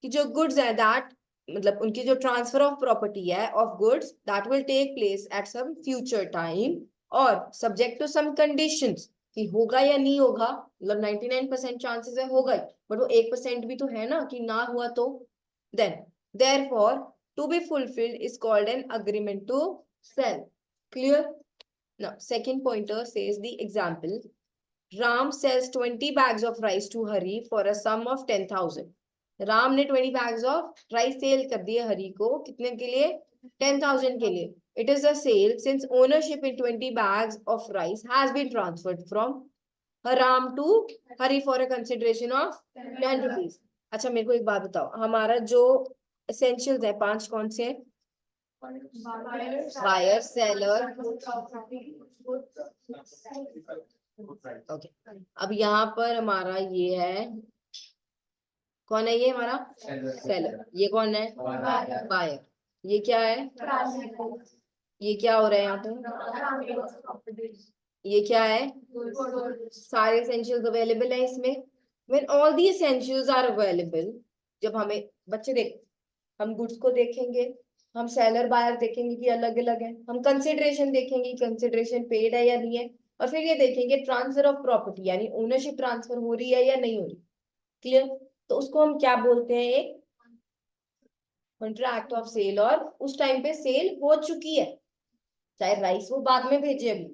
कि जो गुड्स है दैट मतलब उनकी जो ट्रांसफर ऑफ प्रॉपर्टी है of goods that will take place at some future time और सब्जेक्ट टू सम कंडीशंस, कि होगा या नहीं होगा। मतलब 99% चांसेस है होगा ही, बट वो 1% भी तो है ना कि ना हुआ तो। Then therefore to be fulfilled is called an agreement to sell. Clear? Now second pointer says the example, Ram sells 20 bags of rice to Hari for a sum of 10,000. Ram ने 20 bags of rice सेल कर दिए हरी को, कितने के लिए? 10,000 के लिए। It is a sale since ownership in 20 bags of rice has been transferred from Ram to Hari for a consideration of 10 rupees. अच्छा मेरे को एक बात बताओ, हमारा जो essentials है 5 कौन से हैं? Buyer, seller. ओके, अब यहाँ पर हमारा ये है, कौन है ये हमारा? सेलर। ये कौन है? बायर। ये क्या है? ये क्या हो रहा है यहाँ पे? ये क्या है? सारे एसेंशियल्स अवेलेबल है इसमें। When all the essentials are available, जब हमें बच्चे देख, हम गुड्स को देखेंगे, हम सेलर बायर देखेंगे कि अलग अलग है, हम कंसिडरेशन देखेंगे कंसिडरेशन पेड है या नहीं है, और फिर ये देखेंगे ट्रांसफर ऑफ प्रॉपर्टी यानी ओनरशिप ट्रांसफर हो रही है या नहीं हो रही। क्लियर? तो उसको हम क्या बोलते हैं? एक कॉन्ट्रैक्ट ऑफ सेल। और उस टाइम पे सेल हो चुकी है, चाहे राइस वो बाद में भेजे अभी,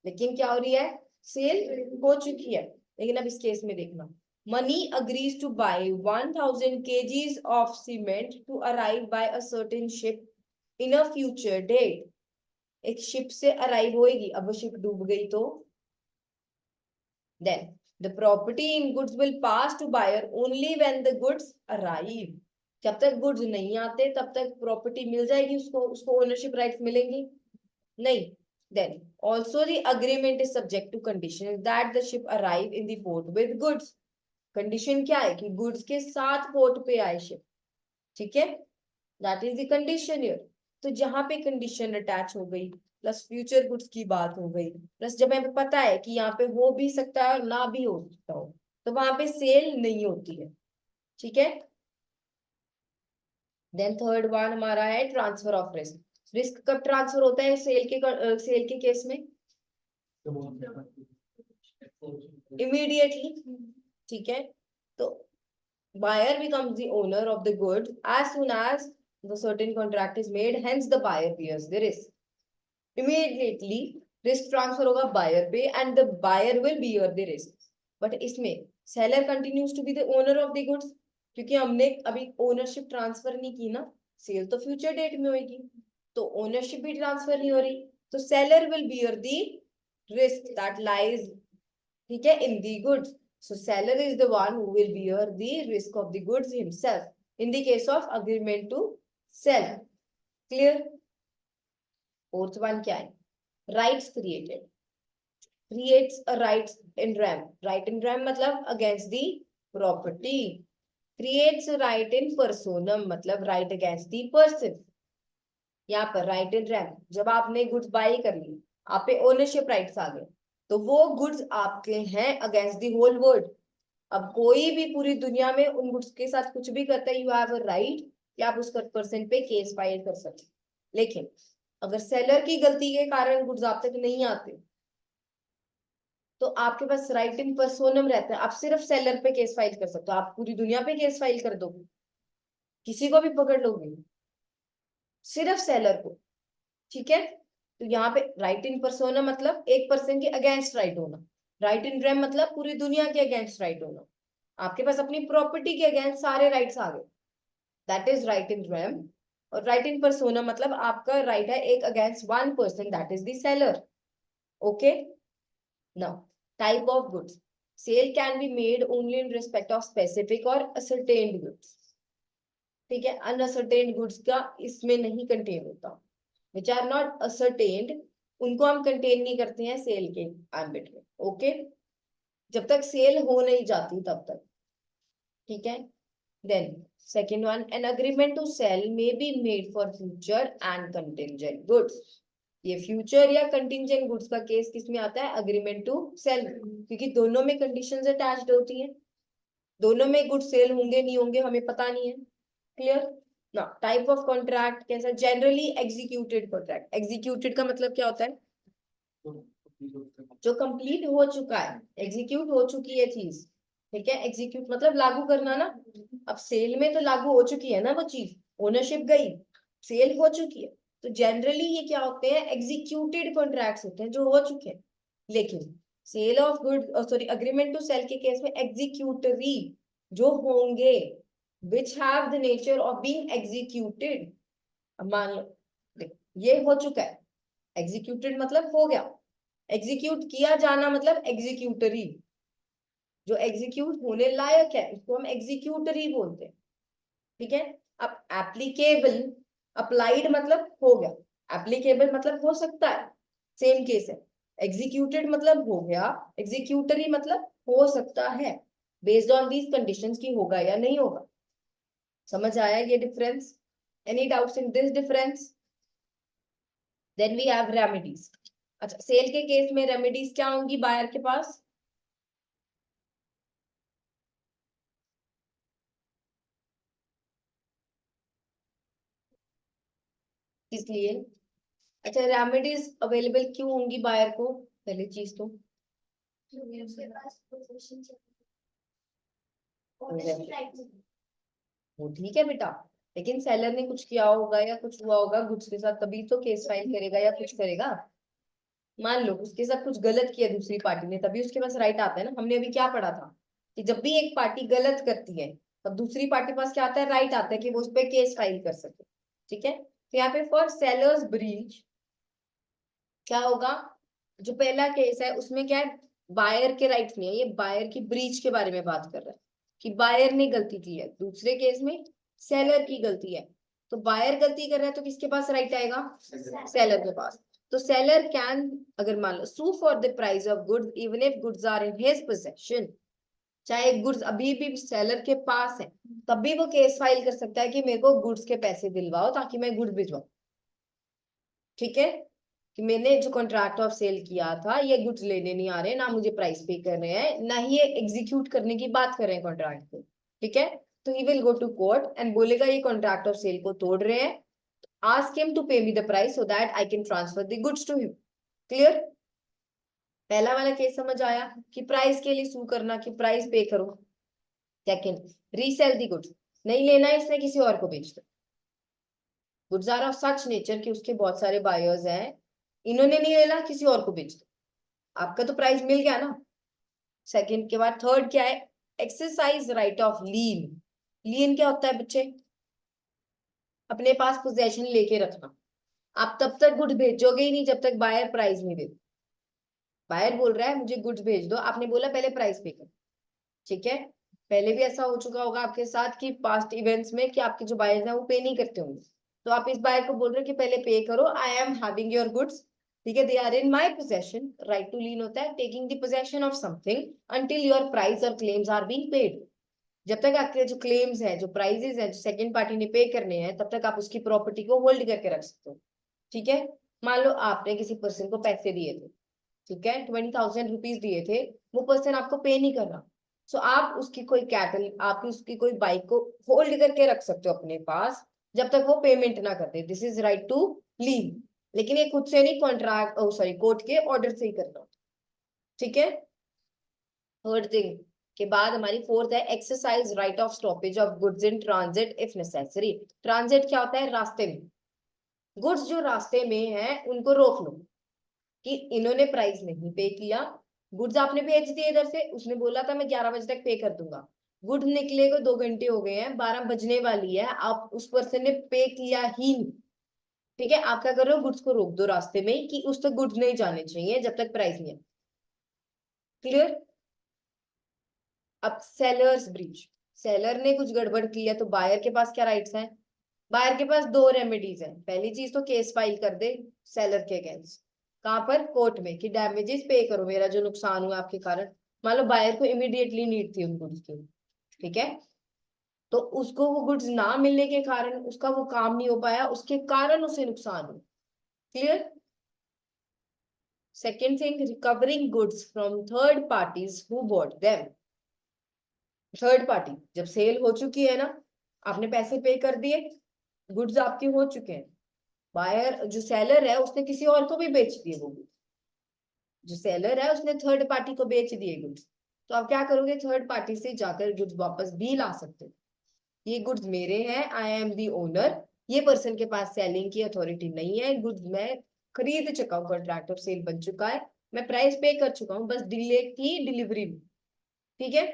लेकिन क्या हो रही है? सेल हो चुकी है। लेकिन अब इस केस में देखना, Mani agrees to buy 1000 kgs of cement to arrive by a certain ship in a future date. एक शिप से अराइव होएगी, अब वो शिप डूब गई तो then the property in goods will pass to buyer only when the goods arrive. जब तक गुड्स नहीं आते तब तक प्रॉपर्टी मिल जाएगी उसको ओनरशिप राइट्स मिलेंगी नहीं। then also the agreement is subject to condition that the ship arrive in the port with goods. Condition क्या है? कि गुड्स के साथ पोर्ट पे आए शिप। ठीक है, that is the condition here. तो जहां पे कंडीशन अटैच हो गई प्लस फ्यूचर गुड्स की बात हो गई, प्लस जब हमें पता है कि यहाँ पे हो भी सकता है और ना भी हो सकता हो, तो वहां पे सेल नहीं होती है। ठीक है, देन थर्ड वन हमारा है ट्रांसफर ऑफ रिस्क। रिस्क कब ट्रांसफर होता है? सेल के केस में। immediately. ठीक है, तो buyer becomes the owner of the goods as soon as the certain contract is made, hence the buyer bears the risk. Immediately risk transfer होगा buyer पे and the buyer will bear the risk. But इसमें seller continues to be the owner of the goods, क्योंकि हमने अभी ownership transfer नहीं की ना, cell तो future date में होगी, तो ownership भी transfer नहीं हो रही, तो seller will bear the risk that lies, ठीक है, in the goods. So seller is the one who will bear the risk of the goods himself in the case of agreement to sell. Clear? Fourth one क्या है? Rights created. Creates a rights in rem. Right in rem मतलब against the property. Creates a right in personam मतलब right against the person. यहाँ पर right in rem, जब आपने goods buy कर ली, आप पे ownership rights आ गए, तो वो goods आपके हैं against the whole world. अब कोई भी पूरी दुनिया में उन गुड्स के साथ कुछ भी करता है, यू हैव अ राइट कि आप उस पर्सन पे केस फाइल कर सकते। लेकिन अगर सेलर की गलती के कारण गुड्स आप तक नहीं आते, तो आपके पास राइट इन पर्सोनम रहता है, आप सिर्फ सेलर पे केस फाइल कर सकते हो। आप पूरी दुनिया पे केस फाइल कर दोगे, किसी को भी पकड़ लोगे, सिर्फ सेलर को, ठीक है। तो यहाँ पे राइट इन पर्सोना मतलब एक पर्सन के अगेंस्ट राइट होना, राइट इन रेम मतलब पूरी दुनिया के अगेंस्ट राइट होना। आपके पास अपनी प्रॉपर्टी के अगेंस्ट सारे राइट्स आ गए, that is right in rem. और राइट इन पर्सोना मतलब आपका राइट है एक against one person, that is the seller. Okay, now type of goods. Sale can be made only in respect of specific और ascertained goods, ठीक है। अनअसर्टेन्ड goods का इसमें नहीं कंटेन होता, which are not ascertained, उनको हम कंटेन नहीं करते हैं सेल के एम्बिट में। ओके, जब तक सेल हो नहीं जाती तब तक, ठीक है। Then second one, an agreement to sale may be made for future and contingent goods. ये फ्यूचर या कंटिंजेंट गुड्स का केस किस में आता है? अग्रीमेंट टू सेल, क्योंकि दोनों में कंडीशंस अटैच्ड होती हैं, दोनों में गुड्स सेल होंगे नहीं होंगे हमें पता नहीं है। क्लियर? ना टाइप ऑफ कॉन्ट्रैक्ट कैसा? Generally executed contract. एग्जीक्यूटेड का मतलब क्या होता है? जो कंप्लीट हो चुका है, एग्जीक्यूट हो चुकी है चीज, ठीक है। एग्जीक्यूट मतलब लागू करना ना। अब सेल में तो लागू हो चुकी है ना वो चीज, ओनरशिप गई, सेल हो चुकी है, तो जनरली ये क्या होते हैं? एग्जीक्यूटेड कॉन्ट्रैक्ट्स होते हैं जो हो चुके हैं। लेकिन sale of good sorry agreement to sale के केस में एग्जीक्यूटरी जो होंगे, which have the nature of being executed। अब मान लो ये हो चुका है, executed मतलब हो गया, execute किया जाना मतलब executory, जो execute होने लायक है उसको हम executory बोलते हैं, ठीक है। अब applicable, applied मतलब हो गया, applicable मतलब हो सकता है, सेम केस है। executed मतलब हो गया, executory मतलब हो सकता है, based on these conditions की होगा या नहीं होगा। समझ आया ये difference? Any doubts in this difference? Then we have remedies. अच्छा, सेल के केस में रेमेडीज क्या होंगी बायर के पास? इसलिए अच्छा, रेमेडीज अवेलेबल क्यों होंगी बायर को? पहली चीज तो उसके पास पोजीशन वो ठीक है बेटा, लेकिन सेलर ने कुछ किया होगा या कुछ हुआ होगा गुड्स के साथ, तभी तो केस फाइल करेगा या कुछ करेगा। मान लो उसके साथ कुछ गलत किया दूसरी पार्टी ने, तभी उसके पास राइट आता है ना। हमने अभी क्या पढ़ा था कि जब भी एक पार्टी गलत करती है तब दूसरी पार्टी पास क्या आता है? राइट आता है कि वो उस पर केस फाइल कर सके, ठीक है। तो यहाँ पे फॉर सेलर्स ब्रीच क्या होगा? जो पहला केस है उसमें क्या है? बायर के राइट्स नहीं है, ये बायर की ब्रीच के बारे में बात कर रहा है कि बायर ने गलती की है। दूसरे केस में सेलर की गलती है, तो बायर गलती कर रहा है तो किसके पास राइट आएगा? सेलर के पास। तो सेलर कैन, अगर मान लो, sue for the price of goods even if goods are in his possession, चाहे गुड्स अभी भी सेलर के पास है तब भी वो केस फाइल कर सकता है कि मेरे को गुड्स के पैसे दिलवाओ ताकि मैं गुड्स भिजवाऊं, ठीक है। कि मैंने जो कॉन्ट्रैक्ट ऑफ सेल किया था, ये गुड्स लेने नहीं आ रहे, ना मुझे प्राइस पे कर रहे हैं, ना ही ये एग्जीक्यूट करने की बात कर रहे हैं कॉन्ट्रैक्ट को, ठीक है। तो he will go to court and बोलेगा ये कॉन्ट्रैक्ट ऑफ सेल को तोड़ रहे हैं, ask him to pay me the price so that I can transfer the goods to him। Clear? पहला वाला केस समझ आया कि प्राइस के लिए सू करना, कि प्राइस पे करो। सेकंड, रीसेल दी गुड्स, नहीं लेना है इसने, किसी और को बेच दो। Goods are of such nature कि उसके बहुत सारे बायर्स हैं, इन्होंने नहीं लेना, किसी और को बेच दो, आपका तो प्राइस मिल गया ना। सेकंड के बाद थर्ड क्या है, एक्सरसाइज राइट ऑफ लीन। लीन क्या होता है बच्चे, अपने पास पोजेशन लेके रखना। आप तब तक गुड्स भेजोगे ही नहीं जब तक बायर प्राइस नहीं देते। बायर बोल रहा है मुझे गुड्स भेज दो, आपने बोला पहले प्राइस पे कर, ठीक है। पहले भी ऐसा हो चुका होगा आपके साथ कि पास्ट इवेंट्स में कि आपके जो बायर्स हैं वो पे नहीं करते होंगे, तो आप इस बायर को बोल रहे हो कि पहले पे करो, I am having your goods, ठीक है, they are in my possession. Right to lien होता है taking the possession of something until your price और क्लेम्स आर बीइंग पेड। जब तक आपके जो क्लेम्स हैं, जो प्राइजेस हैं, जो सेकंड पार्टी ने पे करने हैं, तब तक आप उसकी प्रॉपर्टी को होल्ड करके रख सकते हो, ठीक है। मान लो आपने किसी पर्सन को पैसे दिए थे, ठीक है, 20,000 रुपीज दिए थे, वो पर्सन आपको पे नहीं कर रहा, सो आप उसकी कोई कैटल, आप उसकी कोई बाइक को होल्ड करके रख सकते हो अपने पास जब तक वो पेमेंट ना करते। दिस इज राइट टू लीन, लेकिन ये खुद से नहीं, कॉन्ट्रैक्ट सॉरी कोर्ट के ऑर्डर से ही करना, ठीक है। थर्ड थिंग के बाद हमारी फोर्थ है exercise right of stoppage of goods in transit if necessary. Transit क्या होता है, रास्ते में गुड्स जो रास्ते में है उनको रोक लो, कि इन्होंने प्राइस नहीं पे किया, गुड्स आपने भेज दिए इधर से, उसने बोला था मैं 11 बजे तक पे कर दूंगा, गुड निकले को 2 घंटे हो गए हैं, 12 बजने वाली है, आप उस पर्सन ने पे किया ही नहीं, ठीक है। आप क्या कर रहे हो, गुड्स को रोक दो रास्ते में कि उस तक गुड्स नहीं जाने चाहिए जब तक प्राइस नहीं है, क्लियर। अब सेलर्स ब्रीच, सेलर ने कुछ गड़बड़ की है तो बायर के पास क्या राइट्स हैं, बायर के पास दो रेमेडीज हैं। पहली चीज तो केस फाइल कर दे सेलर के अगेंस्ट, कहां पर, कोर्ट में, कि डैमेजेस पे करो, मेरा जो नुकसान हुआ आपके कारण। मान लो बायर को इमीडिएटली नीड थी उन गुड्स की, ठीक है, तो उसको वो गुड्स ना मिलने के कारण उसका वो काम नहीं हो पाया, उसके कारण उसे नुकसान हुआ, clear. Second thing, recovering goods from third parties who bought them. Third party जब सेल हो चुकी है ना, आपने पैसे पे कर दिए, गुड्स आपके हो चुके हैं, बायर जो सेलर है उसने किसी और को भी बेच दिए वो गुड्स, जो सेलर है उसने थर्ड पार्टी को बेच दिए गुड्स, तो आप क्या करोगे, थर्ड पार्टी से जाकर गुड्स वापस भी ला सकते हो। ये गुड्स मेरे हैं, आई एम दी ओनर, ये पर्सन के पास सेलिंग की अथॉरिटी नहीं है, गुड्स मैं खरीद चुका हूँ, कॉन्ट्रैक्ट ऑफ सेल बन चुका है, मैं प्राइस पे कर चुका हूँ, बस डिले की डिलीवरी में, ठीक है।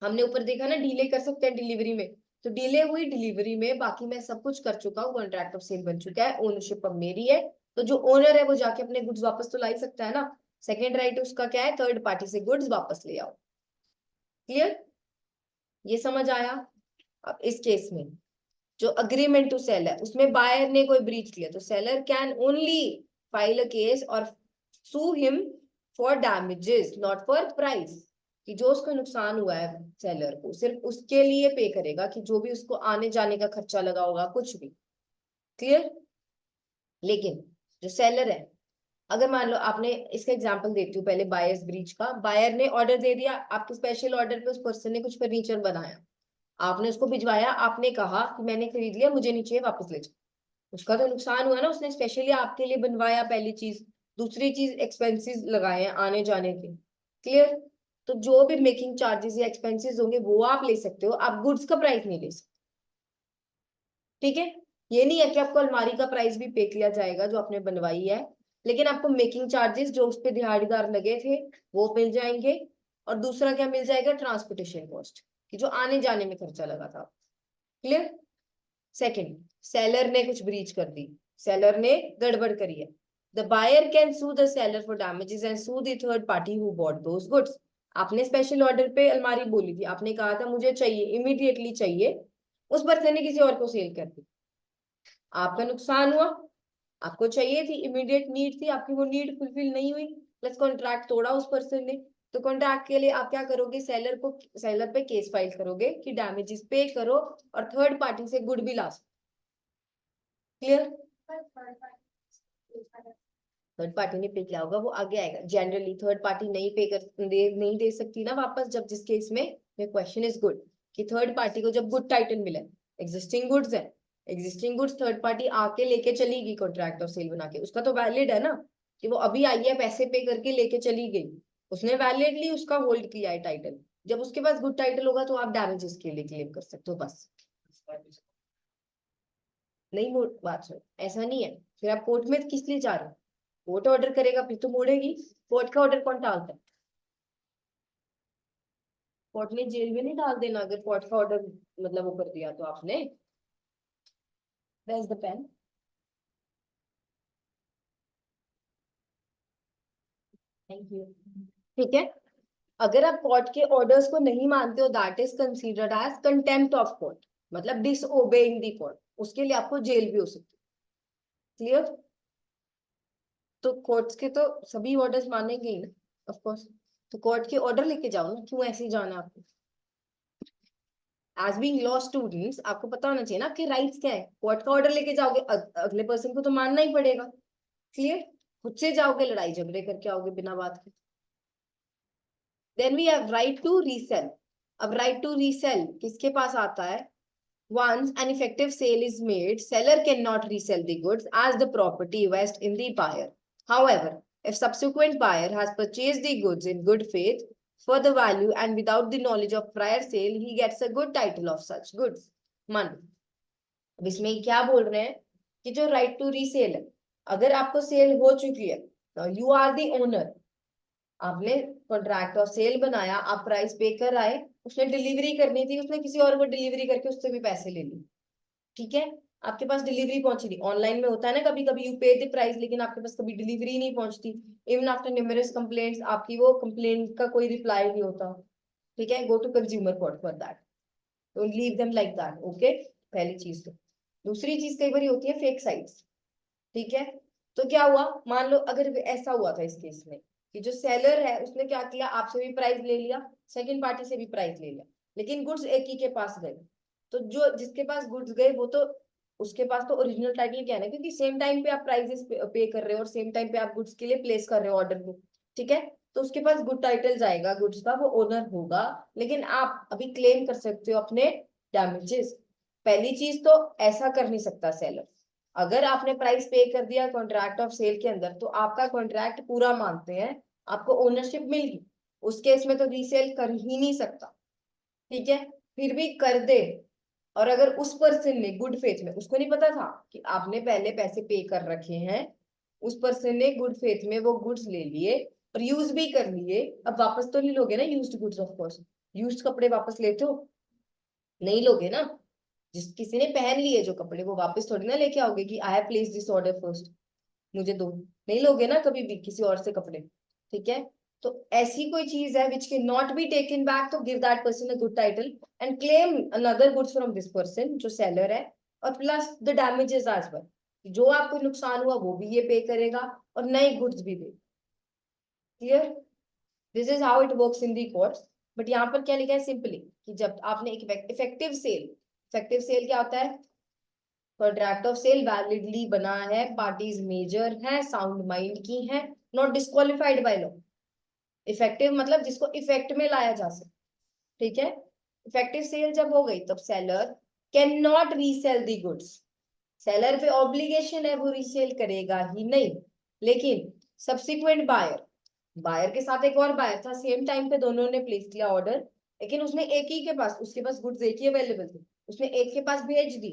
हमने ऊपर देखा ना डिले कर सकते हैं डिलीवरी में, तो डिले हुई डिलीवरी में, बाकी मैं सब कुछ कर चुका हूँ, कॉन्ट्रैक्ट ऑफ सेल बन चुका है, ओनरशिप अब मेरी है, तो जो ओनर है वो जाके अपने गुड्स वापस तो ला ही सकता है ना। सेकेंड राइट उसका क्या है, थर्ड पार्टी से गुड्स वापस ले आओ, क्लियर, ये समझ आया। अब इस केस में जो अग्रीमेंट टू सेल है उसमें बायर ने कोई ब्रीच किया, तो seller can only file a case और sue him for damages not for price, कि जो उसको नुकसान हुआ है सेलर को सिर्फ उसके लिए पे करेगा, कि जो भी उसको आने जाने का खर्चा लगा होगा कुछ भी, क्लियर। लेकिन जो सेलर है, अगर मान लो आपने, इसका एग्जांपल देती हूँ पहले बायर्स ब्रीच का, बायर ने ऑर्डर दे दिया, आपके स्पेशल ऑर्डर पे उस पर्सन ने कुछ फर्नीचर बनाया, आपने उसको भिजवाया, आपने कहा कि मैंने खरीद लिया, मुझे नहीं चाहिए, वापस ले जाओ, उसका तो नुकसान हुआ ना, उसने स्पेशली आपके लिए बनवाया, पहली चीज। दूसरी चीज एक्सपेंसेस लगाए हैं आने जाने के, क्लियर। तो जो भी मेकिंग चार्जेस या एक्सपेंसेस होंगे वो आप ले सकते हो, आप गुड्स का प्राइस नहीं ले सकते, ठीक है। ये नहीं है कि आपको अलमारी का प्राइस भी पे किया जाएगा जो आपने बनवाई है, लेकिन आपको मेकिंग चार्जेस जो उस पर दिहाड़ीदार लगे थे वो मिल जाएंगे, और दूसरा क्या मिल जाएगा, ट्रांसपोर्टेशन कॉस्ट, कि जो आने जाने में खर्चा लगा था, क्लियर। सेकंड, सेलर ने कुछ ब्रीच कर दी, सेलर ने गड़बड़ करी है, the buyer can sue the seller for damages and sue the third party who bought those goods. आपने स्पेशल ऑर्डर पे अलमारी बोली थी, आपने कहा था मुझे चाहिए, इमीडिएटली चाहिए, उस पर्सन ने किसी और को सेल कर दी, आपका नुकसान हुआ, आपको चाहिए थी, इमीडिएट नीड थी आपकी, वो नीड फुलफिल नहीं हुई, प्लस कॉन्ट्रैक्ट तोड़ा उस पर्सन ने, तो कॉन्ट्रैक्ट के लिए आप क्या करोगे, सेलर पे केस फाइल करोगे कि डैमेजेस पे करो और थर्ड पार्टी से गुड भी ला, क्लियर। थर्ड पार्टी ने पे किया होगा वो आगे आएगा, जनरली थर्ड पार्टी नहीं पे कर नहीं दे सकती ना वापस, जब जिस केस में क्वेश्चन इज गुड, कि थर्ड पार्टी को जब गुड टाइटल मिले, एग्जिस्टिंग गुड्स है, एग्जिस्टिंग गुड्स थर्ड पार्टी आके लेके चलेगी कॉन्ट्रैक्ट और सेल बना के, उसका तो वैलिड है ना, कि वो अभी आई है, पैसे पे करके लेके चली गई, उसने वैलिडली उसका होल्ड किया है टाइटल, जब उसके पास गुड टाइटल होगा तो आप डैमेजेस के लिए क्लेम कर सकते हो बस। नहीं मोड़ बात सुन, ऐसा नहीं है। फिर आप कोर्ट में किस लिए जा रहे हो? कोर्ट ऑर्डर करेगा फिर तो मोड़ेगी। कोर्ट का ऑर्डर कौन टालता है? कोर्ट ने जेल में नहीं डाल देना अगर कोर्ट का ऑर्डर मतलब वो कर दिया तो आपने। Where's the pen? Thank you. ठीक है, अगर आप कोर्ट के ऑर्डर्स को नहीं मानते हो that is considered as contempt of court, मतलब डिसओबेइंग द कोर्ट, उसके लिए आपको जेल भी हो सकती है। क्लियर? तो कोर्ट्स के तो सभी ऑर्डर्स मानेंगे ही ना, ऑफ कोर्स। तो कोर्ट के ऑर्डर लेके जाओ ना, क्यों ऐसे ही जाना है आपको? एज बीइंग लॉ स्टूडेंट्स आपको पता होना चाहिए ना आपके राइट्स क्या है। कोर्ट का ऑर्डर लेके जाओगे, अगले पर्सन को तो मानना ही पड़ेगा। क्लियर? खुद से जाओगे लड़ाई झगड़े करके आओगे बिना बात के। Then we have right to resale. अब राइट टू रीसेल किसके पास आता है? Once an effective sale is made, seller cannot resell the goods as the property vest in the buyer. However, if subsequent buyer has purchased the goods in good faith for the value and without the knowledge of prior sale, he gets a good title of such goods. मान अब इसमें क्या बोल रहे हैं कि जो right to resale है, अगर आपको सेल हो चुकी है, यू आर द ओनर, आपने कॉन्ट्रैक्ट ऑफ सेल बनाया, आप प्राइस पे कर आए, उसने डिलीवरी करनी थी, उसने किसी और को डिलीवरी करके उससे भी पैसे ले लिए, ठीक है, आपके पास डिलीवरी पहुंची थी। ऑनलाइन में होता है ना कभी कभी यू पे द प्राइस लेकिन आपके पास कभी डिलीवरी नहीं पहुंचती। इवन आफ्टर न्यूमरस कंप्लेंट्स आपकी वो कंप्लेंट का कोई रिप्लाई नहीं होता, ठीक है, go to consumer court for that, don't leave them like that. Okay, पहली चीज। तो दूसरी चीज कई बार होती है फेक साइट्स, ठीक है। तो क्या हुआ, मान लो अगर ऐसा हुआ था इस केस में कि जो सेलर है उसने क्या किया, आपसे भी प्राइस ले लिया, सेकंड पार्टी से भी प्राइस ले लिया, लेकिन गुड्स एक ही के पास गए। तो जो जिसके पास गुड्स गए वो तो उसके पास तो ओरिजिनल टाइटल क्या है ना, क्योंकि सेम टाइम पे आप प्राइसेस पे कर रहे हो और सेम टाइम पे आप गुड्स के लिए प्लेस कर रहे हो ऑर्डर को, ठीक है। तो उसके पास गुड टाइटल जाएगा गुड्स का, वो ओनर होगा, लेकिन आप अभी क्लेम कर सकते हो अपने डैमेजेस। पहली चीज तो ऐसा कर नहीं सकता सेलर, अगर आपने प्राइस पे कर दिया कॉन्ट्रैक्ट ऑफ सेल के अंदर तो आपका कॉन्ट्रैक्ट पूरा मानते हैं, आपको ओनरशिप मिल गई, उस केस में तो रीसेल कर ही नहीं सकता, ठीक है। फिर भी कर दे, और अगर उस पर्सन ने गुड फेथ में, उसको नहीं पता था कि आपने पहले पैसे पे कर रखे हैं, उस पर्सन ने गुड फेथ में वो गुड्स ले लिए और यूज भी कर लिए, अब वापस तो नहीं लोगे ना used goods, of course used कपड़े वापस लेते हो नहीं लोगे ना, जिस किसी ने पहन लिए जो कपड़े वो वापस थोड़ी ना लेके आओगे कि I have place this order first, मुझे दो, नहीं लोगे ना कभी भी किसी और से कपड़े, ठीक है। तो ऐसी कोई चीज है which can not be taken back, तो give that person a good title and claim another goods from this person जो सेलर है, और plus the damages as well, जो आपको नुकसान हुआ वो भी ये पे करेगा और नए गुड्स भी दे। Clear? This is how it works in the courts. But यहाँ पर क्या लिखा है सिंपली कि जब आपने एक इफेक्टिव सेल, इफेक्टिव सेल क्या होता है, कॉन्ट्रैक्ट ऑफ सेल वैलिडली बना है, पार्टीज मेजर है, साउंड माइंड की है, not disqualified by law. Effective मतलब जिसको इफेक्ट में लाया जा सके, ठीक है। इफेक्टिव सेल जब हो गई तब seller can not resale the goods, seller पे ऑब्लिगेशन है वो रीसेल करेगा ही नहीं, लेकिन सब्सिक्वेंट बायर, बायर के साथ एक और बायर था, सेम टाइम पे दोनों ने प्लेस किया ऑर्डर, लेकिन उसने एक ही के पास, उसके पास गुड्स एक ही अवेलेबल थे, उसने एक के पास भेज दी,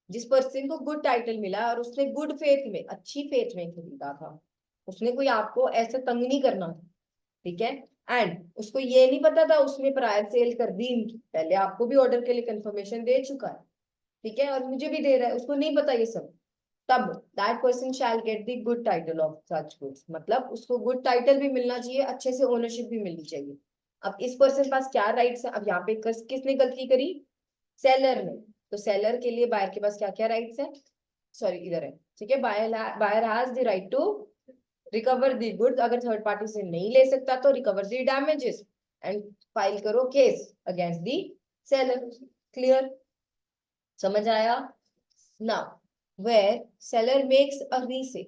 जिस पर्सन को गुड टाइटल मिला और उसने गुड फेथ में, अच्छी फेथ में खरीदा था, उसने कोई आपको ऐसे तंग नहीं करना था, ठीक है। एंड उसको ये नहीं पता था उसने प्रायर सेल कर दी इनकी, पहले आपको भी ऑर्डर के लिए कंफर्मेशन दे चुका है, ठीक है, और मुझे भी दे रहा है, उसको नहीं पता ये सब, तब that person shall get the good title of such goods, मतलब उसको गुड टाइटल भी मिलना चाहिए, अच्छे से ओनरशिप भी मिलनी चाहिए। अब इस पर्सन पास क्या राइट्स है, अब यहाँ पे किसने गलती करी, सेलर ने, तो सेलर के लिए बायर के पास क्या क्या राइट्स है, सॉरी इधर है, ठीक है, buyer has the right to recover the goods, अगर थर्ड पार्टी से नहीं ले सकता तो recover the damages and file करो case against the seller. Clear? समझ आया? Now where seller makes a resale,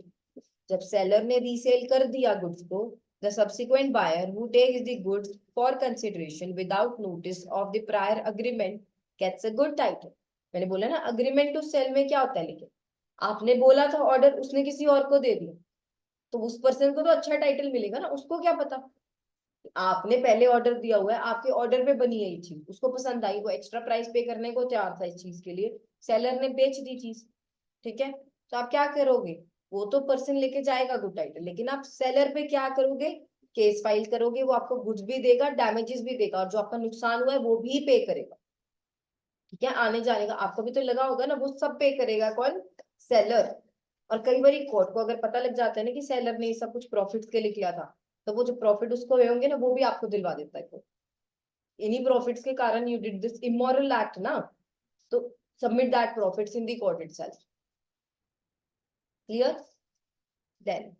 जब सेलर ने रीसेल कर दिया गुड्स को, the subsequent buyer who takes the goods for consideration without notice of the prior agreement gets a good title. मैंने बोला ना अग्रीमेंट टू सेल में क्या होता है, लेकिन आपने बोला था ऑर्डर, उसने किसी और को दे दिया, तो उस पर्सन को तो अच्छा टाइटल मिलेगा ना, उसको क्या पता, आपने पहले ऑर्डर दिया हुआ है, आपके ऑर्डर पे बनी है ये चीज, उसको पसंद आई, वो एक्स्ट्रा प्राइस पे करने को तैयार था इस चीज के लिए, सेलर ने बेच दी चीज, ठीक है, तो आप क्या करोगे, वो तो पर्सन लेके जाएगा गुड टाइटल, लेकिन आप सेलर पे क्या करोगे, केस फाइल करोगे, वो आपको गुड्स भी देगा, डैमेजेस भी देगा, और जो आपका नुकसान हुआ है वो भी पे करेगा, ठीक है, आने जाने का आपको भी तो लगा होगा ना, वो सब पे करेगा कौन, सेलर। और कई बार कोर्ट को अगर पता लग जाता है ना कि सेलर ने ये सब कुछ प्रॉफिट के लिए किया था, तो वो जो प्रॉफिट उसको हुए होंगे ना, वो भी आपको दिलवा देता है कोर्ट, इन्हीं प्रॉफिट्स के कारण you did this immoral act ना, तो submit that profits in the court itself. Clear? Then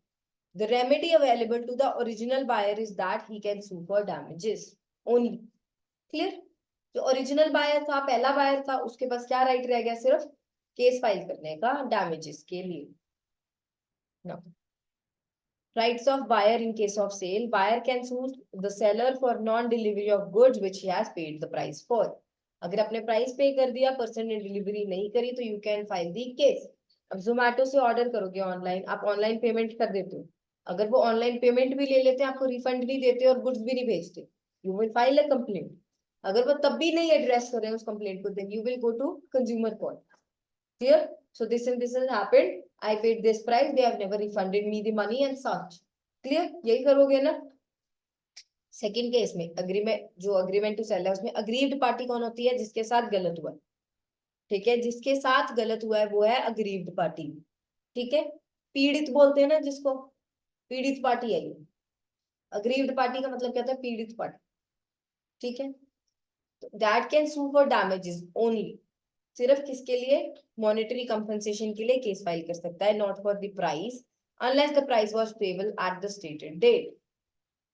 the remedy available to the original buyer is that he can sue for damages only. Clear? जो original buyer था, पहला buyer था, उसके पास क्या right रह गया, सिर्फ केस फाइल करने का डैमेजेस के लिए। Now, rights of buyer in case of sale, buyer can sue the seller for non-delivery of goods which he has paid the price for. अगर आपने प्राइस पे कर दिया, पर्सन ने डिलीवरी नहीं करी, तो you can file the case. अब जोमेटो से ऑर्डर करोगे ऑनलाइन, आप ऑनलाइन पेमेंट कर देते हो, अगर वो ऑनलाइन पेमेंट भी ले लेते हैं, आपको रिफंड नहीं देते और गुड्स भी नहीं भेजते, you will file a complaint. अगर वो तब भी नहीं एड्रेस कर रहे हैं उस कंप्लेंट को, then you will go to consumer court. Clear? So this and this has happened. I paid this price. They have never refunded me the money and such. Clear? यही करोगे ना। सेकंड केस में agreement, जो agreement to cell है, उसमें aggrieved party कौन होती है, जिसके साथ गलत हुआ है, ठीक है, जिसके साथ गलत हुआ है वो है अग्रीव्ड पार्टी, ठीक है, पीड़ित बोलते हैं ना जिसको, पीड़ित पार्टी है ये, अग्रीव्ड पार्टी का मतलब क्या होता है, पीड़ित पार्टी, ठीक है, that can sue for damages only, सिर्फ किसके लिए, मॉनेटरी कंपनसेशन के लिए केस फाइल कर सकता है, not for the price, unless the price was payable at the stated date,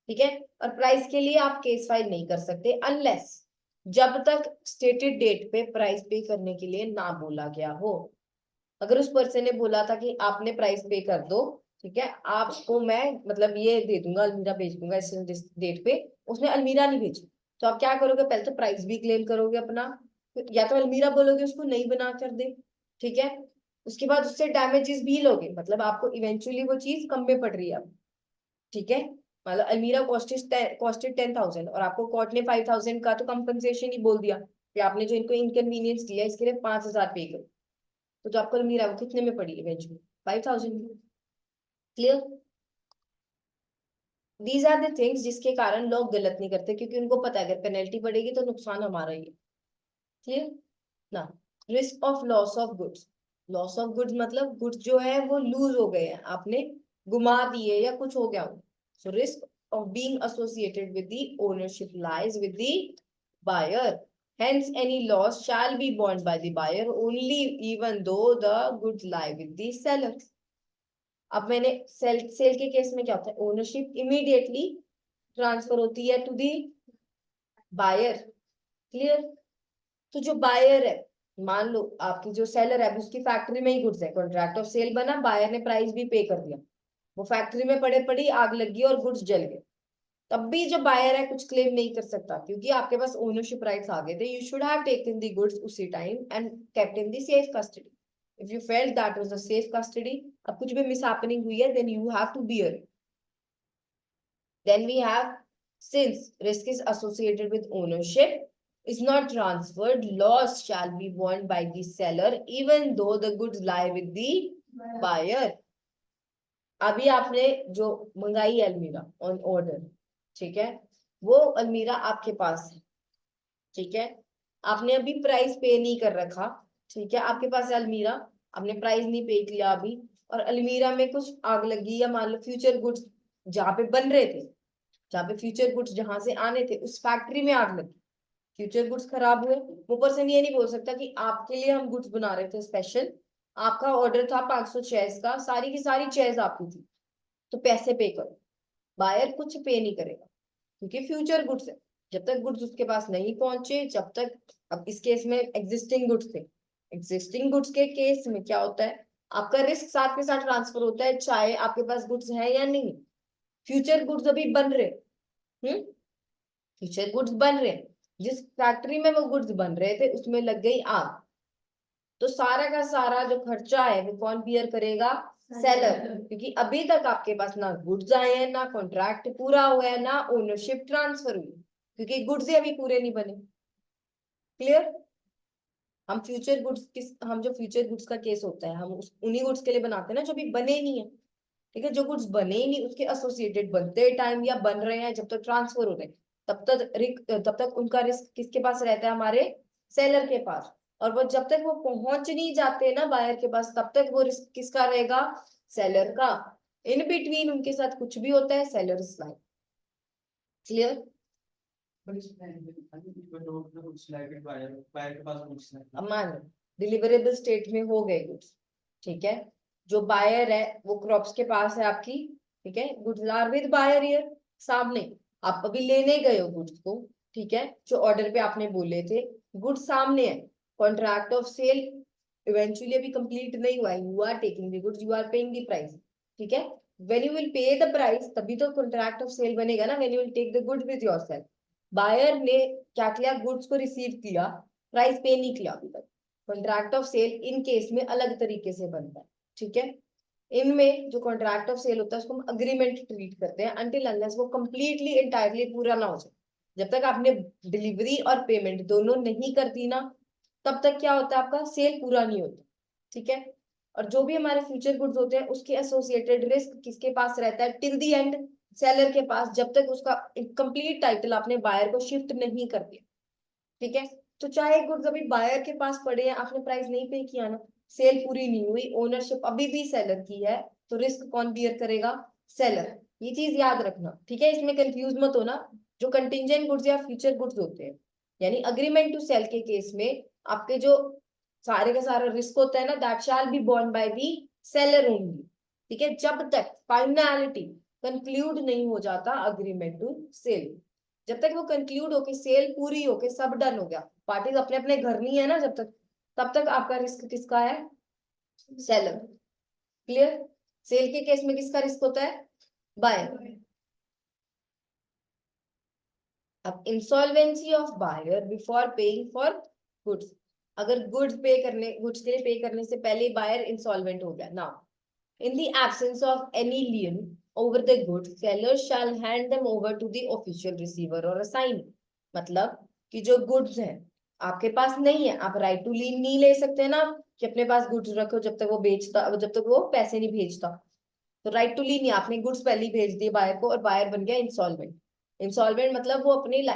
ठीक है, और प्राइस के लिए आप केस फाइल नहीं कर सकते अनलेस, जब तक स्टेटेड डेट पे प्राइस पे करने के लिए ना बोला गया हो। अगर उस पर्सन ने बोला था कि आपने प्राइस पे कर दो, ठीक है, आपको मैं मतलब ये दे दूंगा, अलमीरा भेज दूंगा इस डेट पे, उसने अलमीरा नहीं भेजी, तो आप क्या करोगे, पहले तो प्राइस भी क्लेम करोगे अपना, या तो अलमीरा बोलोगे उसको नहीं बना कर दे, ठीक है, उसके बाद उससे डैमेजेस भी लोगे, मतलब आपको इवेंचुअली वो चीज कम में पड़ रही है अब, ठीक है, मतलब अलमीरा कॉस्टेड 10,000 और आपको कोर्ट ने 5,000 का तो कंपनसेशन ही बोल दिया कि आपने जो इनको इनकन्वीनियंस दिया इसके लिए 5,000 पे करो, तो जो आपको अलमीरा वो कितने में पड़ी इवेंचुअली, 5,000 में। Clear? These are the things जिसके कारण लोग गलत नहीं करते, क्योंकि उनको पता है अगर पेनल्टी पड़ेगी तो नुकसान हमारा ही है। क्लियर ना? Risk of loss of goods, loss of goods मतलब गुड्स जो है वो लूज हो गए हैं, आपने गुमा दिए या कुछ हो गया, so risk of being associated with the ownership lies with the buyer, hence any loss shall be borne by the buyer only even though the goods lie with the seller। अब मैंने सेल के case में क्या होता है, ownership immediately transfer होती है to the buyer. Clear? तो जो बायर है, मान लो आपकी जो सेलर है उसकी फैक्ट्री में ही गुड्स है, कॉन्ट्रैक्ट ऑफ सेल बना, बायर ने प्राइस भी पे कर दिया, वो फैक्ट्री में पड़े पड़ी आग लगी और गुड्स जल गए, तब भी जो बायर है कुछ क्लेम नहीं कर सकता, क्योंकि आपके पास ओनरशिप राइट्स आ गए थे, you should have taken the goods उसी time and kept in the safe custody, if you felt that was the safe custody, अब कुछ भी मिस हैपनिंग हुई है then you have to bear. Then we have, since risk is associated with ownership is not transferred, loss shall be borne by the seller even though the goods lie with the buyer। अभी आपने जो मंगाई है अलमीरा on order, ठीक है, वो अलमीरा आपके पास है, ठीक है, आपने अभी प्राइस पे नहीं कर रखा, ठीक है, आपके पास है अलमीरा, आपने प्राइस नहीं पे किया अभी, और अलमीरा में कुछ आग लगी, या मान लो फ्यूचर गुड्स जहाँ पे बन रहे थे, जहाँ पे फ्यूचर गुड्स जहां से आने थे उस फैक्ट्री में आग लगी, फ्यूचर गुड्स खराब हुए, वो पर्सन ये नहीं बोल सकता कि आपके लिए हम गुड्स बना रहे थे स्पेशल, आपका ऑर्डर था 500 चेयर्स का, सारी की सारी चेयर्स आपकी थी, तो पैसे पे करो, बायर कुछ पे नहीं करेगा, क्योंकि फ्यूचर गुड्स है, जब तक गुड्स उसके पास नहीं पहुंचे, जब तक, अब इस केस में एग्जिस्टिंग गुड्स थे, एग्जिस्टिंग गुड्स के केस में क्या होता है, आपका रिस्क साथ के साथ ट्रांसफर होता है, चाहे आपके पास गुड्स है या नहीं, फ्यूचर गुड्स अभी बन रहे, फ्यूचर गुड्स बन रहे, जिस फैक्ट्री में वो गुड्स बन रहे थे उसमें लग गई आग, तो सारा का सारा जो खर्चा है वो कौन बियर करेगा, सेलर, क्योंकि अभी तक आपके पास ना गुड्स आए हैं, ना कॉन्ट्रैक्ट पूरा हुआ है, ना ओनरशिप ट्रांसफर हुई, क्योंकि गुड्स ही अभी पूरे नहीं बने। क्लियर? हम जो फ्यूचर गुड्स का केस होता है, हम उन्हीं गुड्स के लिए बनाते हैं ना जो अभी बने नहीं है। ठीक है, जो गुड्स बने ही नहीं उसके एसोसिएटेड बनते टाइम या बन रहे हैं, जब तक ट्रांसफर हो रहे हैं तब तक उनका रिस्क किसके पास रहता है? हमारे सेलर के पास। और वो जब तक वो पहुंच नहीं जाते ना बायर के पास, तब तक वो रिस्क किसका रहेगा? सेलर का। इन बिटवीन उनके साथ कुछ भी होता है, सेलर्स लाइन। क्लियर? अब मान लो डिलीवरेबल स्टेट में हो गए गुड्स, ठीक है, जो बायर है वो क्रॉप्स के पास है आपकी, ठीक है, goods are with buyer here, सामने आप अभी लेने गए हो गुड्स को, ठीक है, जो ऑर्डर पे आपने बोले थे, गुड्स सामने है, कॉन्ट्रैक्ट ऑफ सेल इवेंचुअली अभी कंप्लीट नहीं हुआ है, you are taking the goods, you are paying the price, ठीक है, when you will pay the price तभी तो कॉन्ट्रैक्ट ऑफ सेल बनेगा ना, when you will take the goods with yourself. Buyer ने क्या किया? गुड्स को रिसीव किया, प्राइस पे नहीं किया अभी तक। Contract of sale in case में अलग तरीके से बनता है, ठीक है, इनमें जो कॉन्ट्रैक्ट ऑफ सेल होता है उसको हम अग्रीमेंट ट्रीट करते हैं अनटिल अनलेस वो कंप्लीटली एंटायरली पूरा ना हो जाए। जब तक आपने डिलीवरी और पेमेंट दोनों नहीं करती ना, तब तक क्या होता है? आपका सेल पूरा नहीं होता, ठीक है। और जो भी हमारे फ्यूचर गुड्स होते हैं उसके एसोसिएटेड रिस्क किसके पास रहता है? टिल दी एंड सेलर के पास, जब तक उसका कंप्लीट टाइटल आपने बायर को शिफ्ट नहीं कर दिया, ठीक है। तो चाहे गुड्स अभी बायर के पास पड़े हैं, आपने प्राइस नहीं पे किया ना, सेल पूरी नहीं हुई, ओनरशिप अभी भी सेलर की है, तो रिस्क कौन बियर करेगा? सेलर। ये चीज याद रखना, ठीक है, इसमें कंफ्यूज मत होना। जो कंटिंजेंट गुड्स या फ्यूचर गुड्स होते हैं, यानी अग्रीमेंट टू सेल के केस में आपके जो सारे का सारा रिस्क होता है ना, that shall be borne by the seller only, ठीक है, जब तक फाइनलिटी कंक्लूड नहीं हो जाता अग्रीमेंट टू सेल। जब तक वो कंक्लूड होके सेल पूरी होके सब डन हो गया, पार्टीज अपने अपने घर नहीं है ना जब तक, तब तक आपका रिस्क किसका है? सेलर। क्लियर? सेल के केस में किसका रिस्क होता है? बायर। अब insolvency of buyer before paying for goods, अगर गुड्स के लिए पे करने से पहले बायर इंसॉल्वेंट हो गया ना, in the absence of any lien over the goods, seller shall hand them over to the official receiver or assignee। मतलब कि जो गुड्स हैं आपके पास नहीं है, आप राइट टू लीन नहीं ले सकते ना, कि अपने पास गुड्स रखो जब तक वो बेचता, जब तक वो पैसे नहीं भेजता, तो राइट टू लीन नहीं, आपने गुड्स पहले ही भेज दिए बायर को और बायर बन गया इंसॉल्वेंट। इंसॉल्वेंट मतलब वो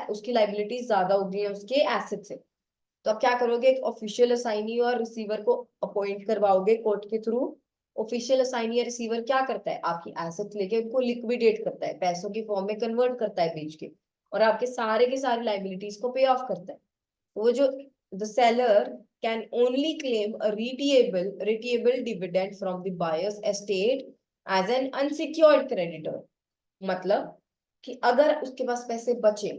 उसकी लाइबिलिटीज ज्यादा हो गई है उसके एसेट से, तो आप क्या करोगे? एक ऑफिशियल असाइनी और रिसीवर को अपॉइंट करवाओगे कोर्ट के थ्रू। ऑफिशियल असाइनी या रिसीवर क्या करता है? आपकी एसेट लेके उनको लिक्विडेट करता है, पैसों की फॉर्म में कन्वर्ट करता है बेच के, और आपके सारे के सारे लाइबिलिटीज को पे ऑफ करता है। वो जो the seller can only claim a rateable dividend from the buyers estate as an unsecured creditor. मतलब कि अगर उसके पास पैसे बचे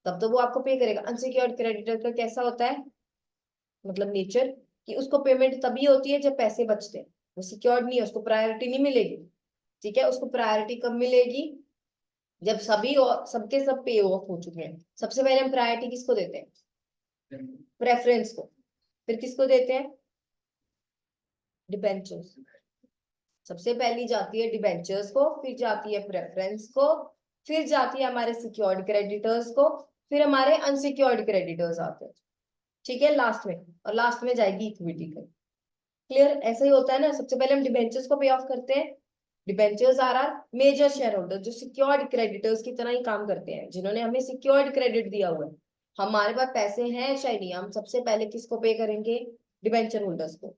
तब तो वो आपको पे करेगा। अनसिक्योर्ड क्रेडिटर का कैसा होता है मतलब नेचर, कि उसको पेमेंट तभी होती है जब पैसे बचते हैं, वो सिक्योर्ड नहीं है, उसको प्रायोरिटी नहीं मिलेगी, ठीक है। उसको प्रायोरिटी कब मिलेगी? जब सभी और सबके सब पे ऑफ हो चुके हैं। सबसे पहले हम प्रायोरिटी किसको देते हैं? प्रेफरेंस को। फिर किसको देते हैं? डिबेंचर्स। सबसे पहली जाती है डिबेंचर्स को, फिर जाती है प्रेफरेंस को, फिर जाती है हमारे सिक्योर्ड क्रेडिटर्स को, फिर हमारे अनसिक्योर्ड क्रेडिटर्स आते हैं, ठीक है, लास्ट में, और लास्ट में जाएगी इक्विटी का। क्लियर? ऐसा ही होता है ना, सबसे पहले हम डिबेंचर्स को पे ऑफ करते हैं। Debentures are are major shareholder, जो सिक्योर्ड क्रेडिटर्स की तरह ही काम करते हैं, जिन्होंने हमें सिक्योर्ड क्रेडिट दिया हुआ है। हमारे पास पैसे हैं चाहे नहीं, हम सबसे पहले किसको पे करेंगे? डिबेंचर होल्डर्स को।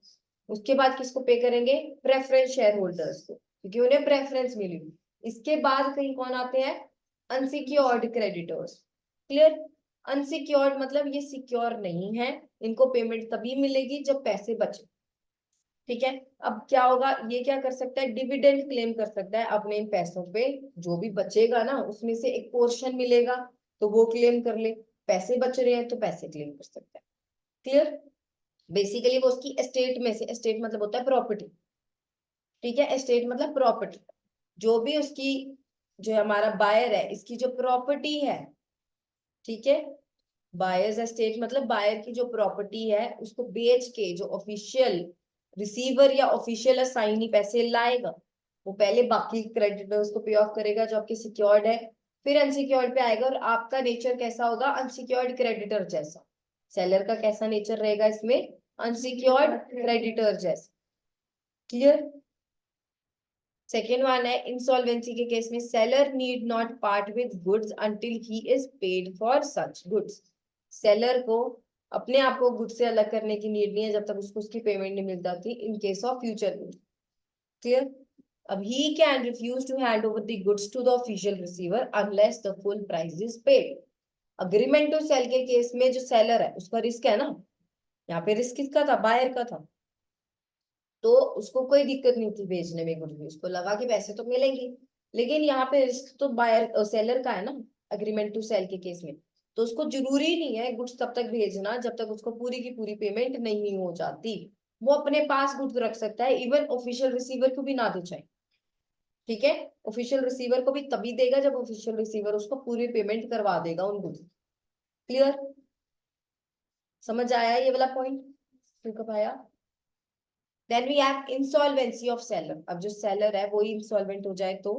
उसके बाद किसको पे करेंगे? प्रेफरेंस शेयर होल्डर्स को, क्योंकि उन्हें प्रेफरेंस मिली। इसके बाद कहीं कौन आते हैं? Unsecured creditors. क्लियर? अनसिक्योर्ड मतलब ये सिक्योर नहीं है, इनको पेमेंट तभी मिलेगी जब पैसे बचे, ठीक है। अब क्या होगा? ये क्या कर सकता है? डिविडेंड क्लेम कर सकता है अपने इन पैसों पे, जो भी बचेगा ना उसमें से एक पोर्शन मिलेगा तो वो क्लेम कर ले, पैसे बच रहे हैं तो पैसे क्लेम कर सकता है। क्लियर? बेसिकली वो उसकी एस्टेट में से, एस्टेट मतलब होता है प्रॉपर्टी, ठीक है, एस्टेट मतलब प्रॉपर्टी, जो भी उसकी, जो हमारा बायर है इसकी जो प्रॉपर्टी है, ठीक है, बायर्स एस्टेट मतलब बायर की जो प्रॉपर्टी है उसको बेच के जो ऑफिशियल रिसीवर या ऑफिशियल असाइनी पैसे लाएगा, वो पहले बाकी क्रेडिटर्स को पे ऑफ करेगा जो आपके सिक्योर्ड है, फिर अनसिक्योर्ड पे आएगा, और आपका नेचर कैसा होगा, अनसिक्योर्ड क्रेडिटर जैसा। सेलर का कैसा नेचर रहेगा इसमें, अनसिक्योर्ड क्रेडिटर जैसा। क्लियर। सेकेंड वन है इंसॉल्वेंसी के केस में seller need not part with goods until he is paid for such goods. Seller को अपने आप को गुड्स से अलग करने की नीड नहीं है जब तक उसको उसकी पेमेंट नहीं मिल जाती in case of future goods. Clear. अब he can refuse to hand over the goods to the official receiver unless the full price is paid। Agreement to sale के केस में जो सेलर है उसका रिस्क है ना, यहाँ पे रिस्क किसका था, बायर का था, तो उसको कोई दिक्कत नहीं थी भेजने में गुड्स भी, उसको लगा कि पैसे तो मिलेंगे, लेकिन यहाँ पे रिस्क तो बायर सेलर का है ना अग्रीमेंट टू सेल के केस में, तो उसको जरूरी नहीं है गुड्स तब तक भेजना जब तक उसको पूरी की पूरी पेमेंट नहीं हो जाती। वो अपने पास गुड्स रख सकता है, इवन ऑफिशियल रिसीवर को भी ना दे चाहे। ठीक है, ऑफिशियल रिसीवर को भी तभी देगा जब ऑफिशियल रिसीवर उसको पूरी पेमेंट करवा देगा उन गुड्स। क्लियर, समझ आया ये वाला पॉइंट कब आया। Then we have insolvency of seller. अब जो सेलर है वो इंसॉल्वेंट हो जाए तो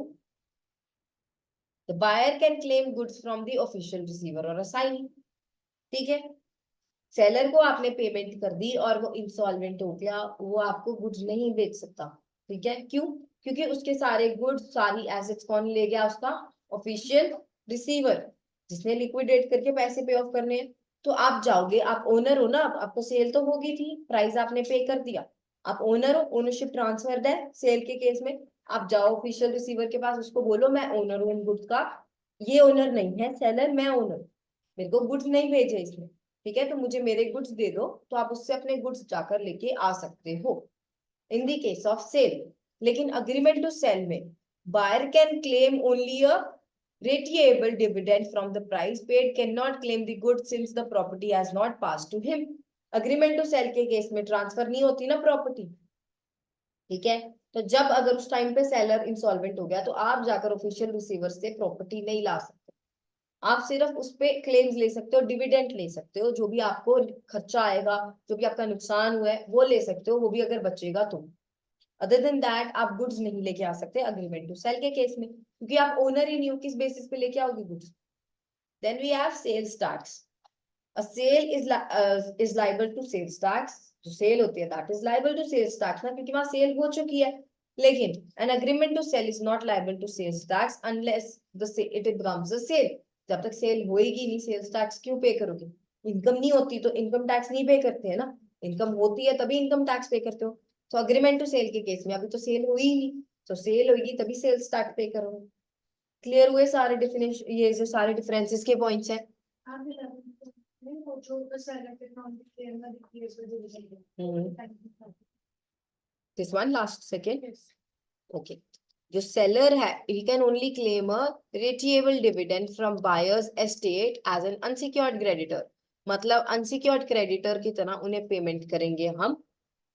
the buyer can claim goods from the official receiver और असाइनी। ठीक है, सेलर को आपने पेमेंट कर दी और वो इंसॉल्वेंट हो गया, वो आपको गुड्स नहीं बेच सकता। ठीक है, क्यों, क्योंकि उसके सारे गुड्स सारी एसेट्स कौन ले गया, उसका ऑफिशियल रिसीवर, जिसने लिक्विडेट करके पैसे पे ऑफ करने हैं। तो आप जाओगे, आप ओनर हो ना, आपको सेल तो होगी थी, प्राइस आपने पे कर दिया, आप ओनर हो, ओनरशिप ट्रांसफर है सेल के केस में। आप जाओ ऑफिशियल रिसीवर के पास, उसको बोलो मैं ओनर हूँ इन गुड्स का, ये ओनर नहीं है सेलर, मैं ओनर, मेरे को गुड्स नहीं भेजे इसने, ठीक है, तो मुझे मेरे गुड्स दे दो, तो आप उससे अपने गुड्स जाकर लेके आ सकते हो in the case of sale. लेकिन अग्रीमेंट टू सेल में buyer can claim only a retiable dividend from the price paid, cannot claim the goods since the property has not passed to him। Agreement to sale के case में transfer नहीं होती ना property, ठीक है, तो जब अगर उस टाइम पे सेलर इंसॉल्वेंट हो गया तो आप जाकर ऑफिशियल रिसीवर से प्रॉपर्टी नहीं ला सकते, आप सिर्फ उस पे क्लेम्स ले सकते हो, डिविडेंड ले सकते हो, जो भी आपको खर्चा आएगा, जो भी आपका नुकसान हुआ है वो ले सकते हो, वो भी अगर बचेगा तो। अदर देन दैट आप गुड्स नहीं लेके आ सकते अग्रीमेंट टू सेल के केस में, क्योंकि आप ओनर ही नहीं हो, किस बेसिस पे लेके आओगे goods. Then we have sales tax. A sale is liable to sales tax. जो सेल होती है that is liable to sales tax ना, क्योंकि वहां सेल हो चुकी है। लेकिन an agreement to sale is not liable to sales tax unless it becomes a sale. जब तक सेल होएगी नहीं, सेल्स टैक्स क्यों पे करोगे, इनकम नहीं होती तो इनकम टैक्स नहीं पे करते हैं ना, इनकम होती है तभी इनकम टैक्स पे करते हो। तो अग्रीमेंट टू सेल के केस में अभी तो सेल हुई ही नहीं, तो सेल होगी तभी सेल्स टैक्स पे करोगे। क्लियर हुए सारे डिफिनेशन, ये जो सारे डिफरेंसेस के पॉइंट्स हैं। This one last second, okay. जो सेलर है he can only claim a retiable dividend from buyer's estate as an unsecured creditor। मतलब अनसिक्योर्ड क्रेडिटर की तरह उन्हें पेमेंट करेंगे हम,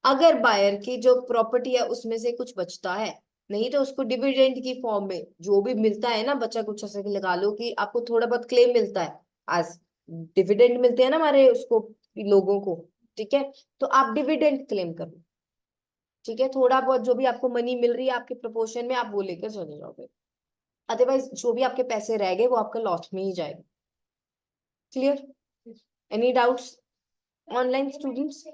अगर बायर की जो प्रॉपर्टी है उसमें से कुछ बचता है, नहीं तो उसको डिविडेंड की फॉर्म में जो भी मिलता है ना, बचा कुछ ऐसे लगा लो कि आपको थोड़ा बहुत क्लेम मिलता है, आज डिविडेंड मिलते हैं ना हमारे उसको लोगों को, ठीक है, तो आप डिविडेंड क्लेम कर लो। ठीक है, थोड़ा बहुत जो भी आपको मनी मिल रही है आपके प्रोपोर्शन में, आप वो लेकर चले जाओगे, अदरवाइज जो भी आपके पैसे रह गए वो आपका लॉस में ही जाएगा। Clear, any doubts online students.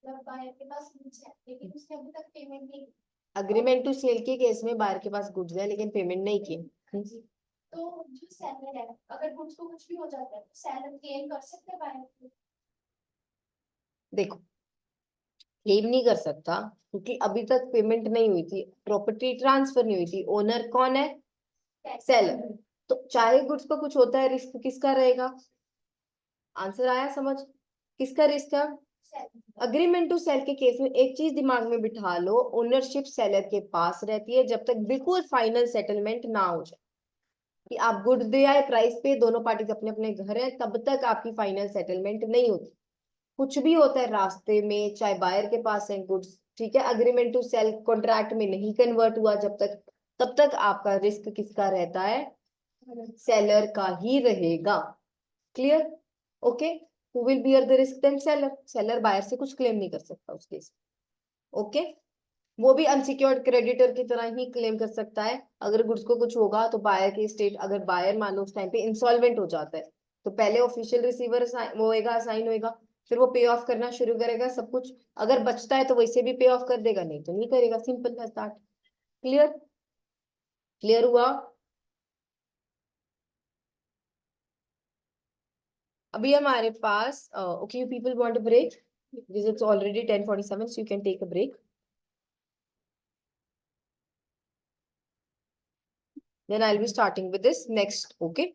Buyer के पास goods है, लेकिन उसने अभी तक पेमेंट नहीं की। अग्रीमेंट टू सेल के केस में बायर के पास गुड्स है लेकिन पेमेंट नहीं की। तो जो सेलर है, अगर गुड्स को कुछ भी हो जाता है तो सेलर क्लेम कर सकते हैं बायर को। देखो, क्लेम नहीं कर सकता क्योंकि अभी तक पेमेंट नहीं हुई थी, प्रॉपर्टी ट्रांसफर नहीं हुई थी, ओनर कौन है, सेलर। तो चाहे गुड्स को कुछ होता है, रिस्क किसका रहेगा, आंसर आया समझ, किसका रिस्क है। अग्रीमेंट टू सेल के केस में एक चीज दिमाग में बिठा लो, ओनरशिप सेलर के पास रहती है जब तक बिल्कुल फाइनल सेटलमेंट ना हो जाए, कि आप गुड दे आए प्राइस पे, दोनों पार्टी अपने अपने घर है, तब तक आपकी फाइनल सेटलमेंट नहीं होती। कुछ भी होता है रास्ते में, चाहे बायर के पास है गुड्स, ठीक है, अग्रीमेंट टू सेल कॉन्ट्रैक्ट में नहीं कन्वर्ट हुआ जब तक, तब तक आपका रिस्क किसका रहता है, सेलर का ही रहेगा। Clear, okay, who will bear the risk, then seller. Seller buyer से कुछ क्लेम नहीं कर सकता उस केस। ओके, वो भी अनसिक्योर्ड क्रेडिटर की तरह ही क्लेम कर सकता है। अगर गुड्स को कुछ होगा तो बायर की स्टेट, अगर बायर मान लो उस टाइम पे इंसॉल्वेंट हो जाता है, तो पहले ऑफिशियल रिसीवर वो होएगा, असाइन होएगा, फिर वो पे ऑफ करना शुरू करेगा सब कुछ। अगर बचता है तो वैसे भी पे ऑफ कर देगा, नहीं तो नहीं करेगा, simple as that. Clear? Clear हुआ? अभी हमारे पास okay, you people want a break? Because it's already 10:47, so you can take a break. Then I'll be starting with this next, okay?